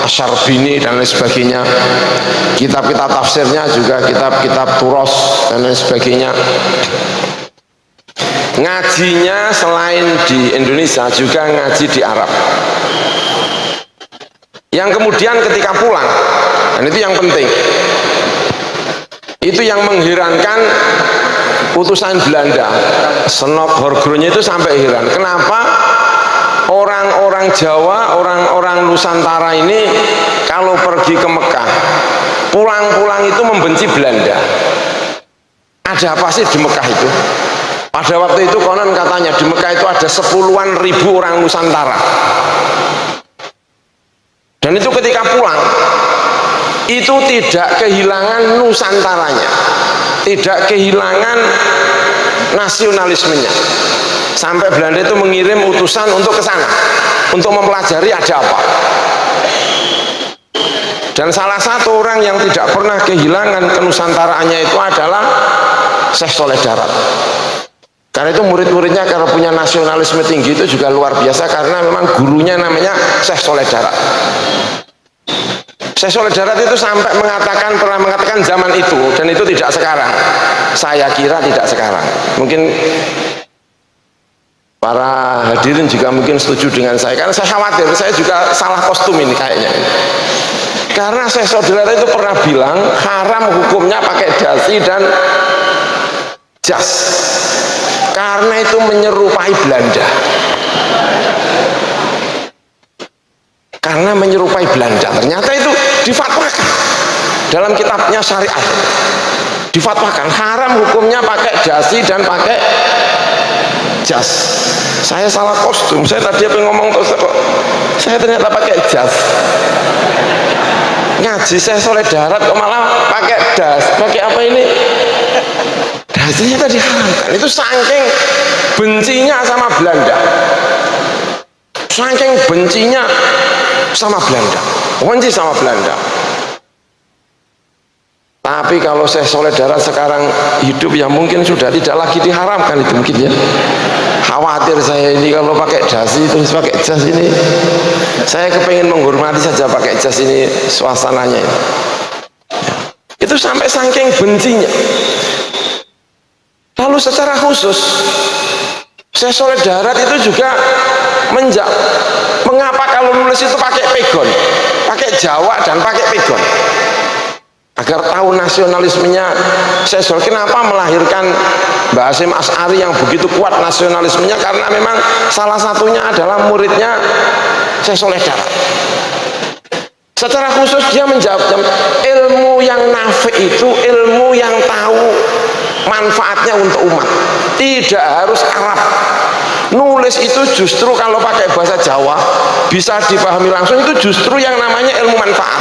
Asyarbini dan lain sebagainya. Kitab-kitab tafsirnya juga kitab-kitab turos dan lain sebagainya. Ngajinya selain di Indonesia juga ngaji di Arab. Yang kemudian ketika pulang, dan itu yang penting, itu yang mengherankan utusan Belanda, Senok Horgronya itu sampai heran. Kenapa orang-orang Jawa, orang-orang Nusantara ini kalau pergi ke Mekah, pulang-pulang itu membenci Belanda. Ada apa sih di Mekah itu? Pada waktu itu konon katanya di Mekah itu ada 10-an ribu orang Nusantara. Dan itu ketika pulang, itu tidak kehilangan Nusantaranya, tidak kehilangan nasionalismenya. Sampai Belanda itu mengirim utusan untuk ke sana, untuk mempelajari ada apa. Dan salah satu orang yang tidak pernah kehilangan kenusantaraannya itu adalah Syekh Soleh Darat. Karena itu murid-muridnya kalau punya nasionalisme tinggi itu juga luar biasa, karena memang gurunya namanya Syekh Soleh Darat. Syekh Soleh Darat itu sampai pernah mengatakan zaman itu, dan itu tidak sekarang. Saya kira tidak sekarang. Mungkin para hadirin juga mungkin setuju dengan saya, karena saya khawatir saya juga salah kostum ini kayaknya. Karena Syekh Soleh Darat itu pernah bilang haram hukumnya pakai dasi dan jas, karena itu menyerupai Belanda. Karena menyerupai Belanda, ternyata itu difatwakan dalam kitabnya Syariat. difatwakan haram hukumnya pakai dasi dan pakai jas. Saya salah kostum, saya tadi apa ngomong terus kok saya ternyata pakai jas. Ngaji saya soleh darat kok malah pakai das, pakai apa ini? Dasnya tadi haramkan. Itu saking bencinya sama Belanda, saking bencinya sama Belanda, benci sama Belanda. Tapi kalau saya soleh darat sekarang hidup ya mungkin sudah tidak lagi diharamkan itu mungkin ya. Khawatir saya ini kalau pakai dasi terus pakai jas ini, saya kepengen menghormati saja pakai jas ini suasananya. Itu sampai saking bencinya. Lalu secara khusus saya soleh darat itu juga mengapa kalau nulis itu pakai pegon, pakai Jawa dan pakai pegon, agar tahu nasionalismenya. Saya soleh kenapa melahirkan Mbah Hasyim Asy'ari yang begitu kuat nasionalismenya, karena memang salah satunya adalah muridnya saya soleh darat. Secara khusus dia menjawab, ilmu yang nafi itu ilmu yang tahu manfaatnya untuk umat, tidak harus Arab. Nulis itu justru kalau pakai bahasa Jawa bisa dipahami langsung, itu justru yang namanya ilmu manfaat.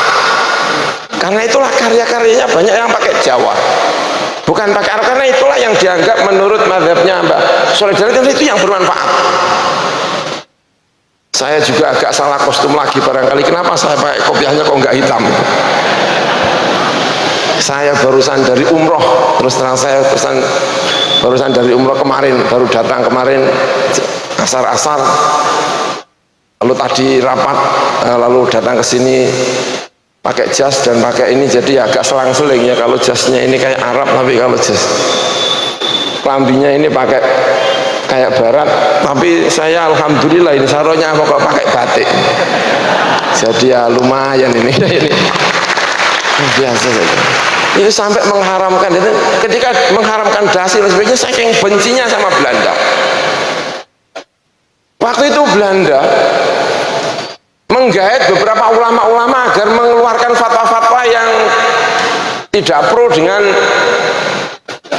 Karena itulah karya-karyanya banyak yang pakai Jawa, bukan pakai Arab, karena itulah yang dianggap menurut mazhabnya Mbah Soleh Darat itu yang bermanfaat. Saya juga agak salah kostum lagi barangkali, kenapa saya pakai kopiahnya kok nggak hitam. Saya barusan dari umroh, terus terang saya barusan dari umroh kemarin, baru datang kemarin asar-asar, lalu tadi rapat, lalu datang ke sini pakai jas dan pakai ini, jadi agak selang-seling ya. Kalau jasnya ini kayak Arab, tapi kalau jas kelambinya ini pakai kayak Barat, tapi saya alhamdulillah ini saronya kok pakai batik, jadi ya lumayan ini biasa saja. Itu sampai mengharamkan itu, ketika mengharamkan dasi dan sebagainya saking bencinya sama Belanda. Waktu itu Belanda menggait beberapa ulama-ulama agar mengeluarkan fatwa-fatwa yang tidak pro dengan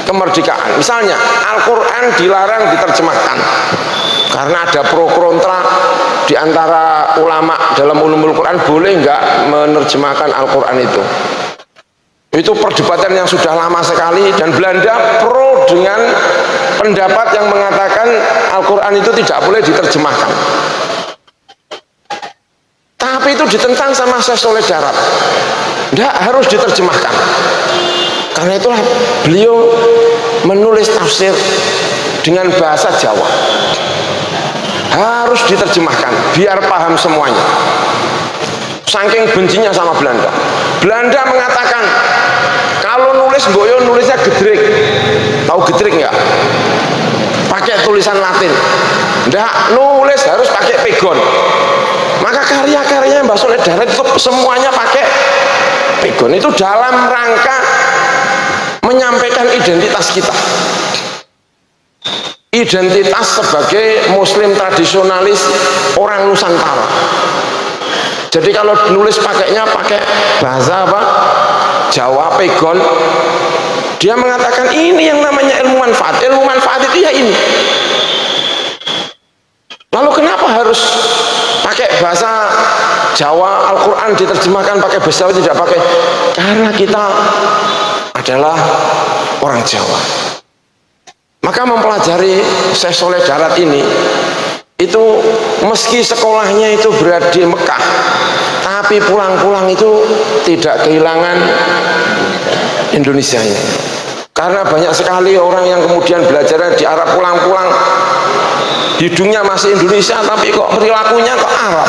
kemerdekaan. Misalnya Al-Quran dilarang diterjemahkan karena ada pro kontra di antara ulama dalam ulumul Quran, boleh nggak menerjemahkan Al-Quran itu. Itu perdebatan yang sudah lama sekali, dan Belanda pro dengan pendapat yang mengatakan Al-Quran itu tidak boleh diterjemahkan. Tapi itu ditentang sama Syekh Soleh Darat, tidak harus diterjemahkan. Karena itulah beliau menulis tafsir dengan bahasa Jawa, harus diterjemahkan biar paham semuanya. Saking bencinya sama Belanda. Belanda mengatakan kalau nulis boyo nulisnya gedrik. Tahu gedrik nggak? Pakai tulisan Latin. Nggak, nulis harus pakai pegon. Maka karya-karyanya Mbah Soleh Darat itu semuanya pakai pegon. Itu dalam rangka menyampaikan identitas kita. Identitas sebagai muslim tradisionalis orang Nusantara. Jadi kalau nulis pakainya pakai bahasa apa? Jawa, pegon. Dia mengatakan ini yang namanya ilmu manfaat. Ilmu manfaat itu ya ini. Lalu kenapa harus pakai bahasa Jawa, Al-Quran diterjemahkan pakai bahasa Jawa, tidak pakai? Karena kita adalah orang Jawa. Maka mempelajari Syekh Soleh Darat ini, itu meski sekolahnya itu berada di Mekah, tapi pulang-pulang itu tidak kehilangan Indonesianya. Karena banyak sekali orang yang kemudian belajar di Arab, pulang-pulang hidungnya masih Indonesia tapi kok perilakunya kok Arab.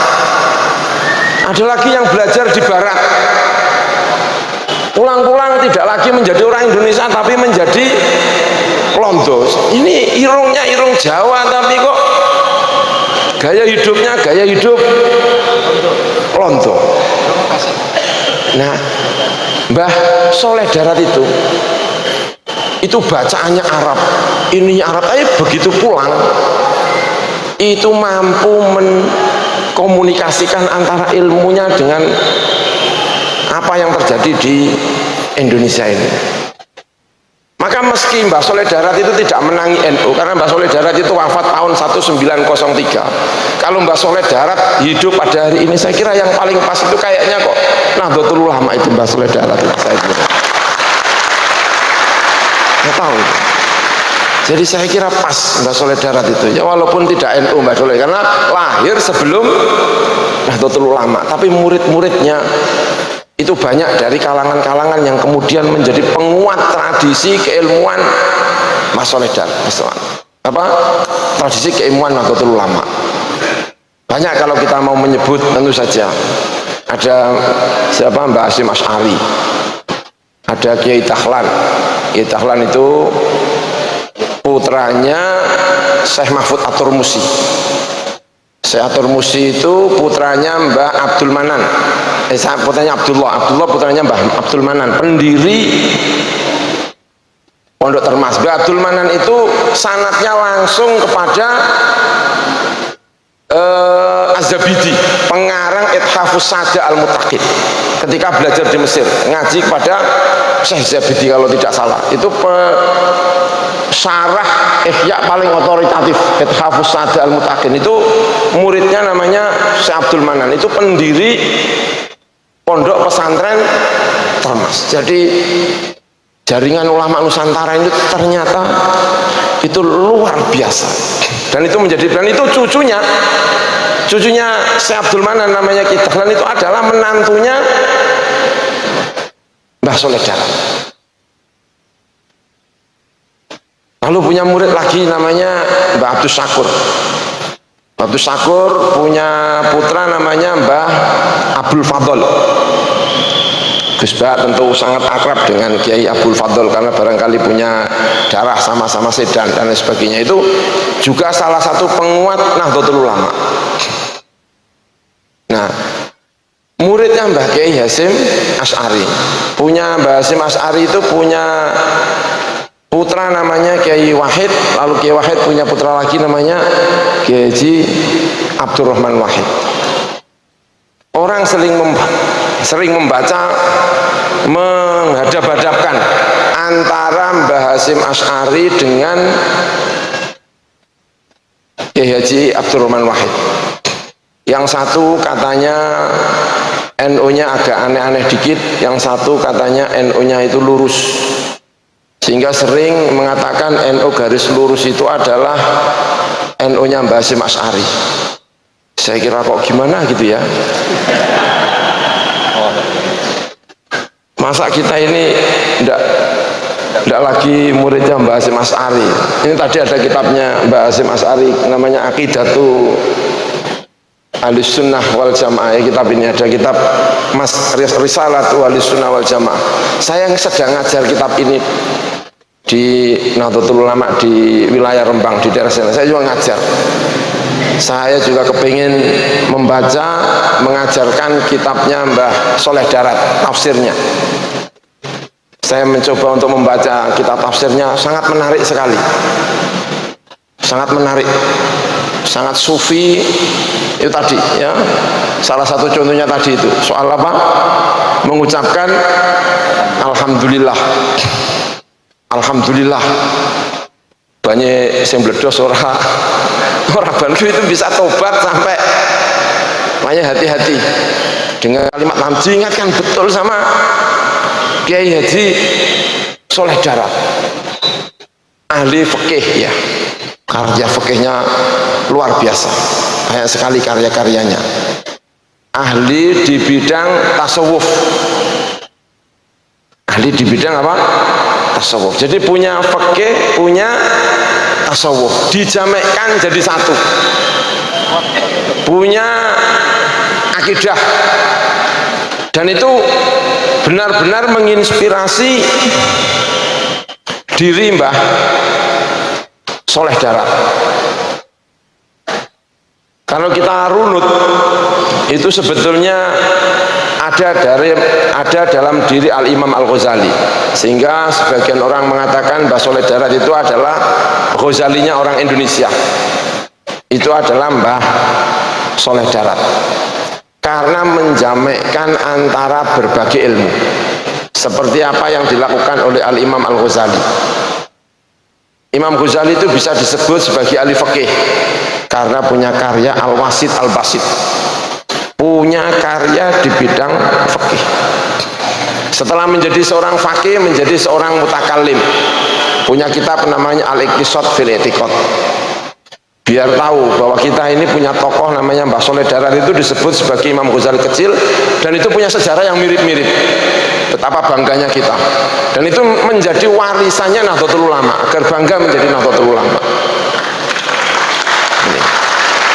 Ada lagi yang belajar di Barat, pulang-pulang tidak lagi menjadi orang Indonesia tapi menjadi Londo. Ini irungnya irung Jawa tapi kok gaya hidupnya gaya hidup Londo. Nah, Mbah Soleh Darat itu bacaannya Arab, ininya Arab, tapi begitu pulang itu mampu mengkomunikasikan antara ilmunya dengan apa yang terjadi di Indonesia ini. Maka meski Mbah Soleh Darat itu tidak menangi NU, karena Mbah Soleh Darat itu wafat tahun 1903. Kalau Mbah Soleh Darat hidup pada hari ini, saya kira yang paling pas itu kayaknya kok Nahdlatul Ulama itu Mbah Soleh Darat, saya kira. Nggak tahu. Jadi saya kira pas Mbah Soleh Darat itu, ya walaupun tidak NU Mbah Soleh, karena lahir sebelum Nahdlatul Ulama, tapi murid-muridnya itu banyak dari kalangan-kalangan yang kemudian menjadi penguat tradisi keilmuan Mbah Soleh Darat, tradisi keilmuan Nahdlatul Ulama. Banyak kalau kita mau menyebut, tentu saja ada siapa, Mbah Hasyim Asy'ari, ada Kiai Dahlan. Kiai Dahlan itu putranya Syekh Mahfud At-Turmusi. Syekh At-Turmusi itu putranya Mbah Abdul Manan. Putranya Abdullah putranya Mbah Abdul Manan, pendiri Pondok Termas. Mbah Abdul Manan itu sanadnya langsung kepada Az-Zabidi, pengarang Ithafus Sada Al-Muttaqin. Ketika belajar di Mesir, ngaji kepada Syekh Zabidi kalau tidak salah. Itu syarah Ihya paling otoritatif, Ithafus Sada Al-Muttaqin. Itu muridnya namanya Syekh Abdul Manan, itu pendiri Pondok Pesantren Termas. Jadi jaringan ulama Nusantara itu ternyata itu luar biasa. Dan itu cucunya Syekh Abdul Manan namanya Kiai Dahlan, itu adalah menantunya Mbah Soleh Darat. Lalu punya murid lagi namanya Mbah Abdus Syakur. Mbah Abdus Syakur punya putra namanya Mbah Abdul Fadl. Gus Bah tentu sangat akrab dengan Kiai Abdul Fadl karena barangkali punya darah sama-sama Sedan dan lain sebagainya. Itu juga salah satu penguat Nahdlatul Ulama. Nah, muridnya Mbah Kiai Hasyim Asy'ari. Mbah Hasyim Asy'ari itu punya putra namanya Kiai Wahid, lalu Kiai Wahid punya putra lagi namanya Kiai Haji Abdurrahman Wahid. Orang sering membaca, menghadap-hadapkan antara Mbah Hasyim Asy'ari dengan Kiai Haji Abdurrahman Wahid. Yang satu katanya NU-nya agak aneh-aneh dikit, yang satu katanya NU-nya itu lurus. Sehingga sering mengatakan NU garis lurus itu adalah NU-nya Mbah Hasyim Asy'ari. Saya kira kok gimana gitu ya. Masa kita ini tidak lagi muridnya Mbah Hasyim Asy'ari. Ini tadi ada kitabnya Mbah Hasyim Asy'ari namanya Aqidatu Ahlus Sunnah wal Jamaah. Kitab ini ada kitab Mas Risalatu Ahlus Sunnah wal Jamaah. Saya sedang ngajar kitab ini di Nahdlatul Ulama di wilayah Rembang di daerah sana. Saya juga ngajar. Saya juga kepingin membaca, mengajarkan kitabnya Mbah Soleh Darat, tafsirnya. Saya mencoba untuk membaca kitab tafsirnya, sangat menarik sekali. Sangat menarik. Sangat sufi. Itu tadi ya. Salah satu contohnya tadi itu. Soal apa? Mengucapkan Alhamdulillah. Alhamdulillah. Banyak yang bledos orang Bantu itu bisa tobat sampai, makanya hati-hati dengan kalimat hamdi. Ingatkan betul sama Kiai Haji Soleh Darat, ahli fikih ya, karya fikihnya luar biasa, banyak sekali karya-karyanya. Ahli di bidang tasawuf, ahli di bidang apa? Tasawuf. Jadi punya fikih, punya tasawuf, dijamekkan jadi satu. Punya akidah, dan itu benar-benar menginspirasi diri Mbah Soleh Darat. Kalau kita runut, itu sebetulnya ada dalam diri Al-Imam Al-Ghazali, sehingga sebagian orang mengatakan Mbah Soleh Darat itu adalah Ghazalinya orang Indonesia. Itu adalah Mbah Soleh Darat karena menjamekkan antara berbagai ilmu. seperti apa yang dilakukan oleh Al-Imam Al-Ghazali. Imam Ghazali itu bisa disebut sebagai ahli fikih karena punya karya Al-Wasit Al-Basit, punya karya di bidang fikih. Setelah menjadi seorang fakih, menjadi seorang mutakallim, punya kitab namanya Al-Iqtisad fil I'tiqad. Biar tahu bahwa kita ini punya tokoh namanya Mbah Soleh Darat, itu disebut sebagai Imam Ghazali kecil, dan itu punya sejarah yang mirip-mirip. Betapa bangganya kita, dan itu menjadi warisannya Nahdlatul Ulama, agar bangga menjadi Nahdlatul Ulama. Ini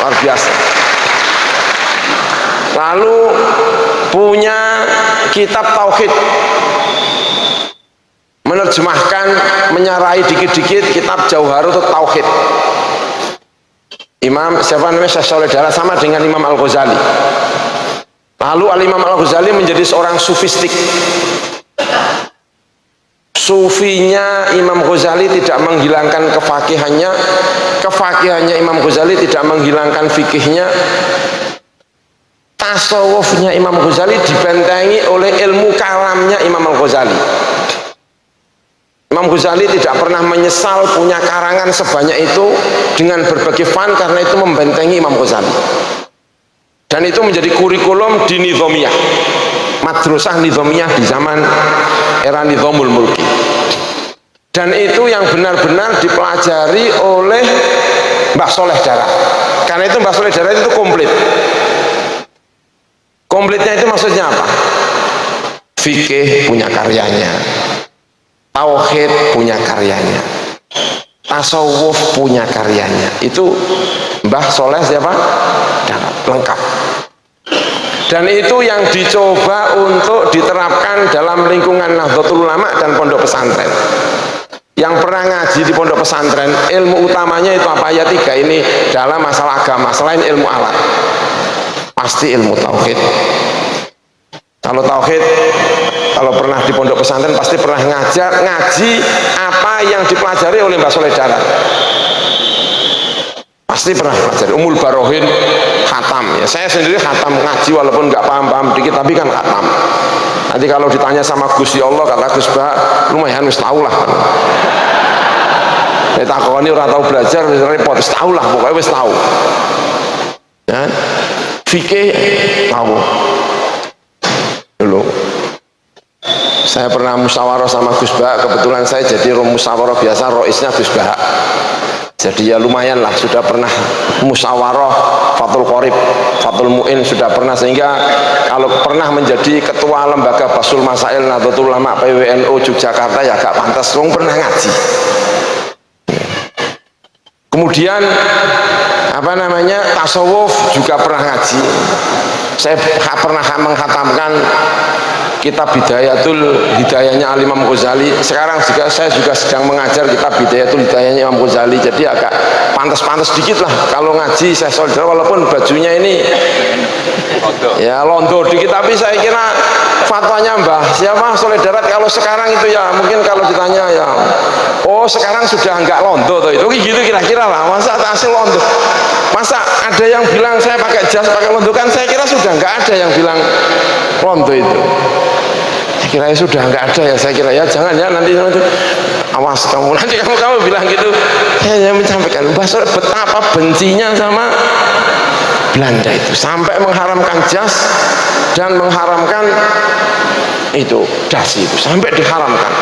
luar biasa. Lalu punya kitab tauhid, menerjemahkan, menyarai dikit-dikit kitab Jauharut Tauhid. Imam siapa namanya, Syekh Sholeh Darat, sama dengan Imam Al-Ghazali. Lalu Al-Imam Al-Ghazali menjadi seorang sufistik. Sufinya Imam Ghazali tidak menghilangkan kefakihannya, kefakihannya Imam Ghazali tidak menghilangkan fikihnya. Tasawufnya Imam Ghazali dibentengi oleh ilmu kalamnya Imam Al-Ghazali. Imam Ghazali tidak pernah menyesal punya karangan sebanyak itu dengan berbagai fan, karena itu membentengi Imam Ghazali. Dan itu menjadi kurikulum di Nizamiyah, madrasah Nizamiyah di zaman era Nizamul Mulki. Dan itu yang benar-benar dipelajari oleh Mbah Soleh Darat. Karena itu Mbah Soleh Darat itu komplit. Komplitnya itu maksudnya apa? Fikih punya karyanya, tauhid punya karyanya, tasawuf punya karyanya. Itu Mbah Soleh siapa? Darat, lengkap. Dan itu yang dicoba untuk diterapkan dalam lingkungan Nahdlatul Ulama dan pondok pesantren. Yang pernah ngaji di pondok pesantren, ilmu utamanya itu apa? Ya tiga ini dalam masalah agama, selain ilmu alat, pasti ilmu tauhid. Kalau tauhid, kalau pernah di pondok pesantren pasti pernah ngaji apa yang dipelajari oleh Mbah Soleh Darat. Pasti pernah pelajari Umul Barohin, khatam. Ya, saya sendiri khatam, ngaji walaupun nggak paham-paham dikit, tapi kan khatam. Nanti kalau ditanya sama Gusti Allah, kata Gus Bah, lumayan wis tahu lah. Takoni orang tahu belajar repot, wis tahu lah, pokoknya wis tahu. Ya, fikih tahu. Dulu saya pernah musyawarah sama Gus Bah, kebetulan saya jadi musyawarah biasa, roisnya Gus Bah. Jadi ya lumayan lah, sudah pernah musyawarah Fathul Qorib, Fathul Mu'in sudah pernah, sehingga kalau pernah menjadi ketua lembaga Basul Masail Nahdlatul Ulama PWNU Yogyakarta ya gak pantas, wong pernah ngaji. Kemudian apa namanya, tasawuf juga pernah ngaji. Saya pernah menghatamkan kitab Hidayahnya Al-Imam Ghazali. Sekarang juga saya juga sedang mengajar kitab Hidayahnya Imam Ghazali. Jadi agak pantas-pantas dikit lah kalau ngaji saya saudara, walaupun bajunya ini ya londo dikit, tapi saya kira fatwanya Mbah siapa Soleh Darat kalau sekarang itu ya mungkin kalau ditanya ya, oh sekarang sudah enggak londo tuh, itu gitu kira-kira lah. Masa hasil londo, masa ada yang bilang saya pakai jas pakai londo, kan saya kira sudah enggak ada yang bilang londo itu. Saya kira ya sudah enggak ada ya, saya kira ya jangan ya nanti awas kamu nanti kamu bilang gitu. Saya menyampaikan Mbah Soleh betapa bencinya sama Belanda itu sampai mengharamkan jas dan mengharamkan itu dasi, itu sampai diharamkan.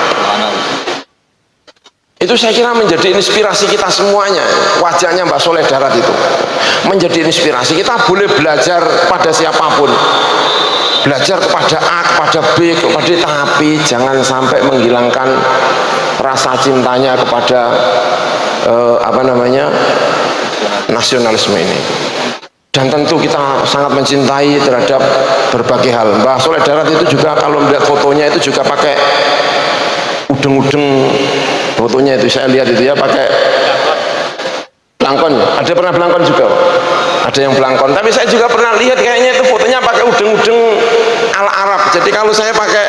Itu saya kira menjadi inspirasi kita semuanya. Wajahnya Mbah Soleh Darat itu menjadi inspirasi kita, boleh belajar pada siapapun, belajar kepada A, kepada B, kepada D, tapi jangan sampai menghilangkan rasa cintanya kepada nasionalisme ini. Dan tentu kita sangat mencintai terhadap berbagai hal. Mbah Soleh Darat itu juga kalau melihat fotonya itu juga pakai udeng-udeng, fotonya itu saya lihat itu ya pakai belangkon. Ada pernah belangkon juga Pak? Ada yang belangkon, tapi saya juga pernah lihat kayaknya itu fotonya pakai udeng-udeng ala Arab. Jadi kalau saya pakai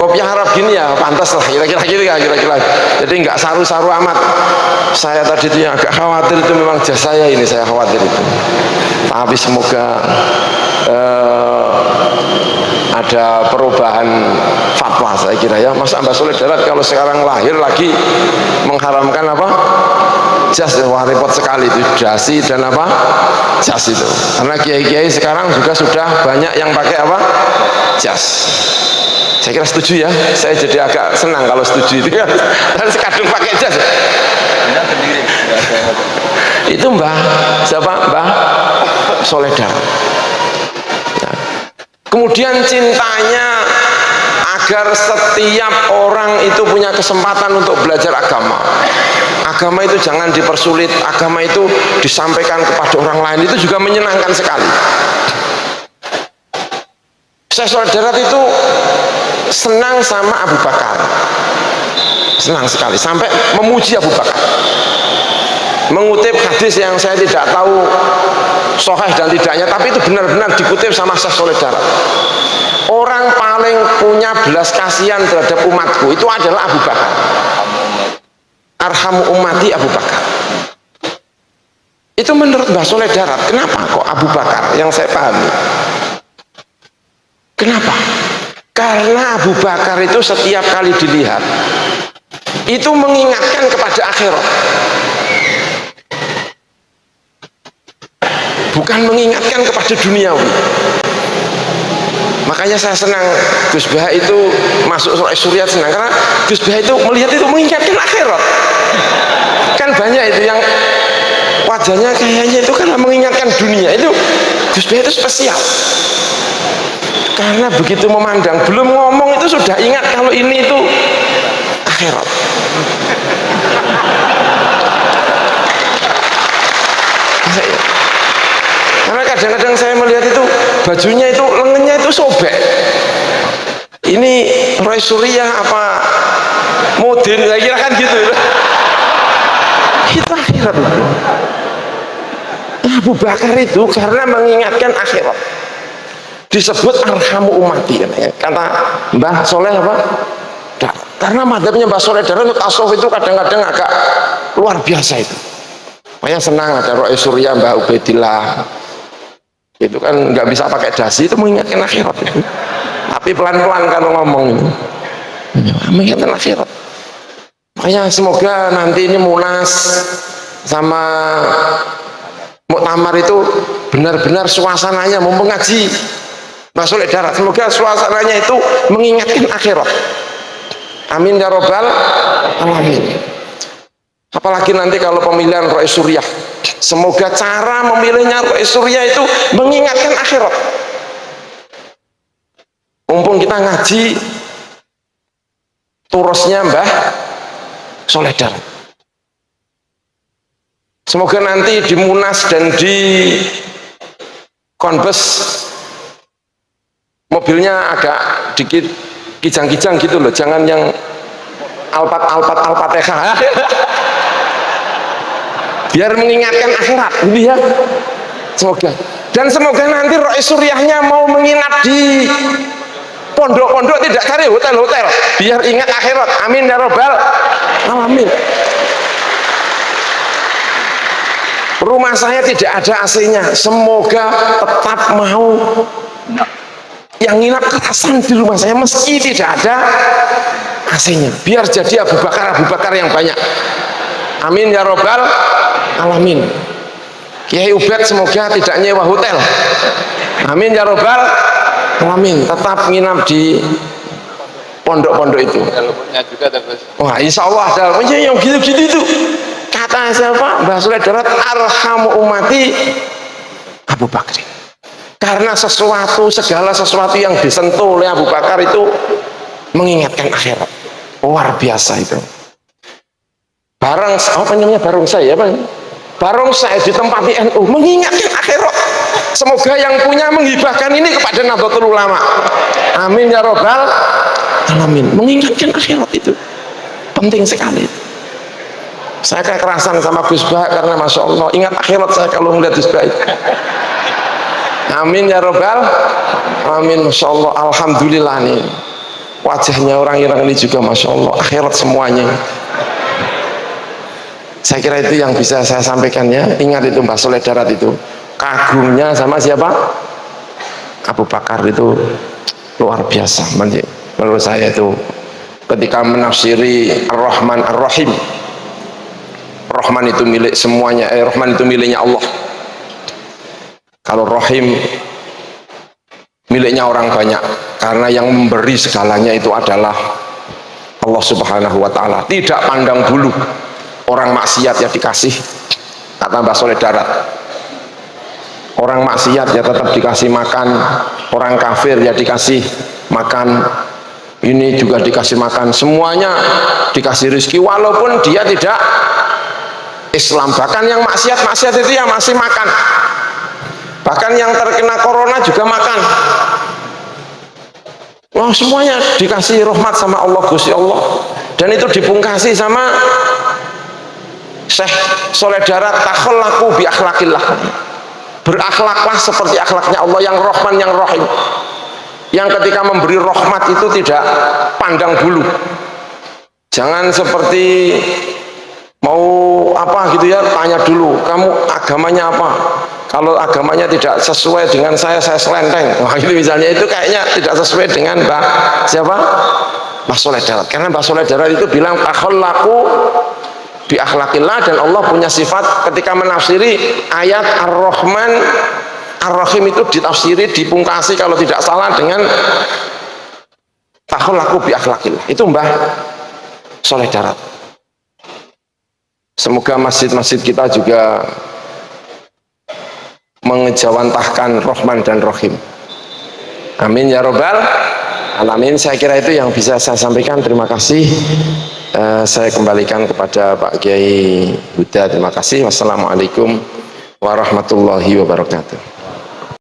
kopiah Arab gini ya pantas lah, kira-kira gitu kan, kira-kira. Jadi nggak saru-saru amat. Saya tadi itu yang agak khawatir itu memang jas saya ini, saya khawatir itu. Tapi semoga ada perubahan fatwa saya kira ya. Mas Mbah Soleh Darat kalau sekarang lahir lagi mengharamkan apa? Jas, wah repot sekali itu, dasi dan apa? Jas itu. Karena kiai-kiai sekarang juga sudah banyak yang pakai apa? Jas. Saya kira setuju ya. Saya jadi agak senang kalau setuju itu kan. Dan sekadung pakai jas. Itu Mbah siapa? Mbah Soleh Darat. Nah, kemudian cintanya agar setiap orang itu punya kesempatan untuk belajar agama. Agama itu jangan dipersulit, agama itu disampaikan kepada orang lain, itu juga menyenangkan sekali. Syekh Soleh Darat itu senang sama Abu Bakar, senang sekali, sampai memuji Abu Bakar, mengutip hadis yang saya tidak tahu sahih dan tidaknya, tapi itu benar-benar dikutip sama Syekh Soleh Darat. Orang paling punya belas kasihan terhadap umatku itu adalah Abu Bakar. Arhamu ummati Abu Bakar. Itu menurut Mbah Soleh Darat. Kenapa kok Abu Bakar? Yang saya pahami, kenapa? Karena Abu Bakar itu setiap kali dilihat itu mengingatkan kepada akhirat, bukan mengingatkan kepada duniawi. Makanya saya senang Gus Bah itu masuk Suriat, senang karena Gus Bah itu melihat itu mengingatkan akhirat. Kan banyak itu yang wajahnya kayaknya itu karena mengingatkan dunia, itu Gus Bah itu spesial. Karena begitu memandang, belum ngomong itu sudah ingat kalau ini itu akhirat. Karena kadang-kadang saya melihat itu bajunya itu lengannya itu sobek. Ini Roy Surya apa Modin, saya kira kan gitu. Itu akhirat itu. Abu Bakar itu karena mengingatkan akhirat. Disebut arhamu ummati, kata Mbah Soleh apa? Karena madhabnya Mbah Soleh Darat tasawuf itu kadang-kadang agak luar biasa itu. Makanya senang ada Roy Surya, Mbah Ubaidillah. Itu kan nggak bisa pakai dasi, itu mengingatkan akhirat itu. Tapi pelan-pelan kalau ngomong ini mengingatkan akhirat. Makanya semoga nanti ini Munas sama Muktamar itu benar-benar suasananya mau mengaji Mbah Soleh Darat, semoga suasananya itu mengingatkan akhirat. Amin ya robbal alamin. Apalagi nanti kalau pemilihan Rois Suryah, semoga cara memilihnya Rois Suryah itu mengingatkan akhirat. Mumpung kita ngaji turusnya Mbah Soleh Darat, semoga nanti di Munas dan di Konbes mobilnya agak dikit kijang-kijang gitu loh, jangan yang Al-Fatihah. Biar mengingatkan akhirat, gitu ya. Semoga. Dan semoga nanti Rois Suryahnya mau menginap di pondok-pondok, tidak cari hotel-hotel, biar ingat akhirat. Amin ya robbal alamin. Rumah saya tidak ada AC-nya, semoga tetap mau yang nginap kerasan di rumah saya meski tidak ada AC-nya, biar jadi Abu Bakar yang banyak. Amin ya robbal alamin. Kiai Ubed semoga tidak nyewa hotel. Amin ya robbal alamin. Tetap nginap di pondok-pondok itu. Wah, insya Allah ada yang gitu-gitu itu. Kata siapa? Mbah Soleh Darat, arhamu ummati Abu Bakar. Karena segala sesuatu yang disentuh oleh Abu Bakar itu mengingatkan akhirat. Luar biasa itu. Barongsai di tempat di NU mengingatkan akhirat. Semoga yang punya menghibahkan ini kepada Nahdlatul Ulama. Amin ya robbal alamin. Mengingatkan akhirat itu penting sekali. Saya kekerasan sama Gus Bah karena Masya Allah ingat akhirat saya kalau melihat Gus Bah. Amin ya robbal alamin. Masya Allah, alhamdulillah nih wajahnya orang-orang ini juga Masya Allah akhirat semuanya. Saya kira itu yang bisa saya sampaikan ya. Ingat itu Mbah Soleh Darat itu kagumnya sama siapa? Abu Bakar itu luar biasa. Menurut saya itu ketika menafsiri Ar-Rahman Ar-Rahim, Rahman itu milik semuanya, Rahman itu miliknya Allah. Kalau Rahim miliknya orang banyak, karena yang memberi segalanya itu adalah Allah Subhanahu wa Ta'ala. Tidak pandang bulu, orang maksiat ya dikasih, tak tambah soleh darat. Orang maksiat ya tetap dikasih makan, orang kafir ya dikasih makan, ini juga dikasih makan, semuanya dikasih rezeki walaupun dia tidak Islam. Bahkan yang maksiat itu ya masih makan, bahkan yang terkena corona juga makan. Wah, semuanya dikasih rahmat sama Allah, Gusti Allah, dan itu dipungkasi sama Syekh Soleh Darat, takhallaku bi akhlaqillah, berakhlaklah seperti akhlaknya Allah yang Rahman yang Rahim, yang ketika memberi rahmat itu tidak pandang bulu. Jangan seperti mau apa gitu ya, tanya dulu kamu agamanya apa, kalau agamanya tidak sesuai dengan saya selenteng. Wah, itu misalnya, itu kayaknya tidak sesuai dengan Mbah siapa, Mbah Soleh Darat. Karena Mbah Soleh Darat itu bilang takhallaku bi akhlaqillah, dan Allah punya sifat ketika menafsiri ayat Ar-Rahman Ar-Rahim itu ditafsiri, dipungkasi kalau tidak salah dengan takhallaku bi akhlaqillah. Itu Mbah Soleh Darat. Semoga masjid-masjid kita juga mengejawantahkan Rahman dan Rahim. Amin ya robbal alamin. Saya kira itu yang bisa saya sampaikan. Terima kasih. Saya kembalikan kepada Pak Kiai Huda. Terima kasih. Wassalamualaikum warahmatullahi wabarakatuh.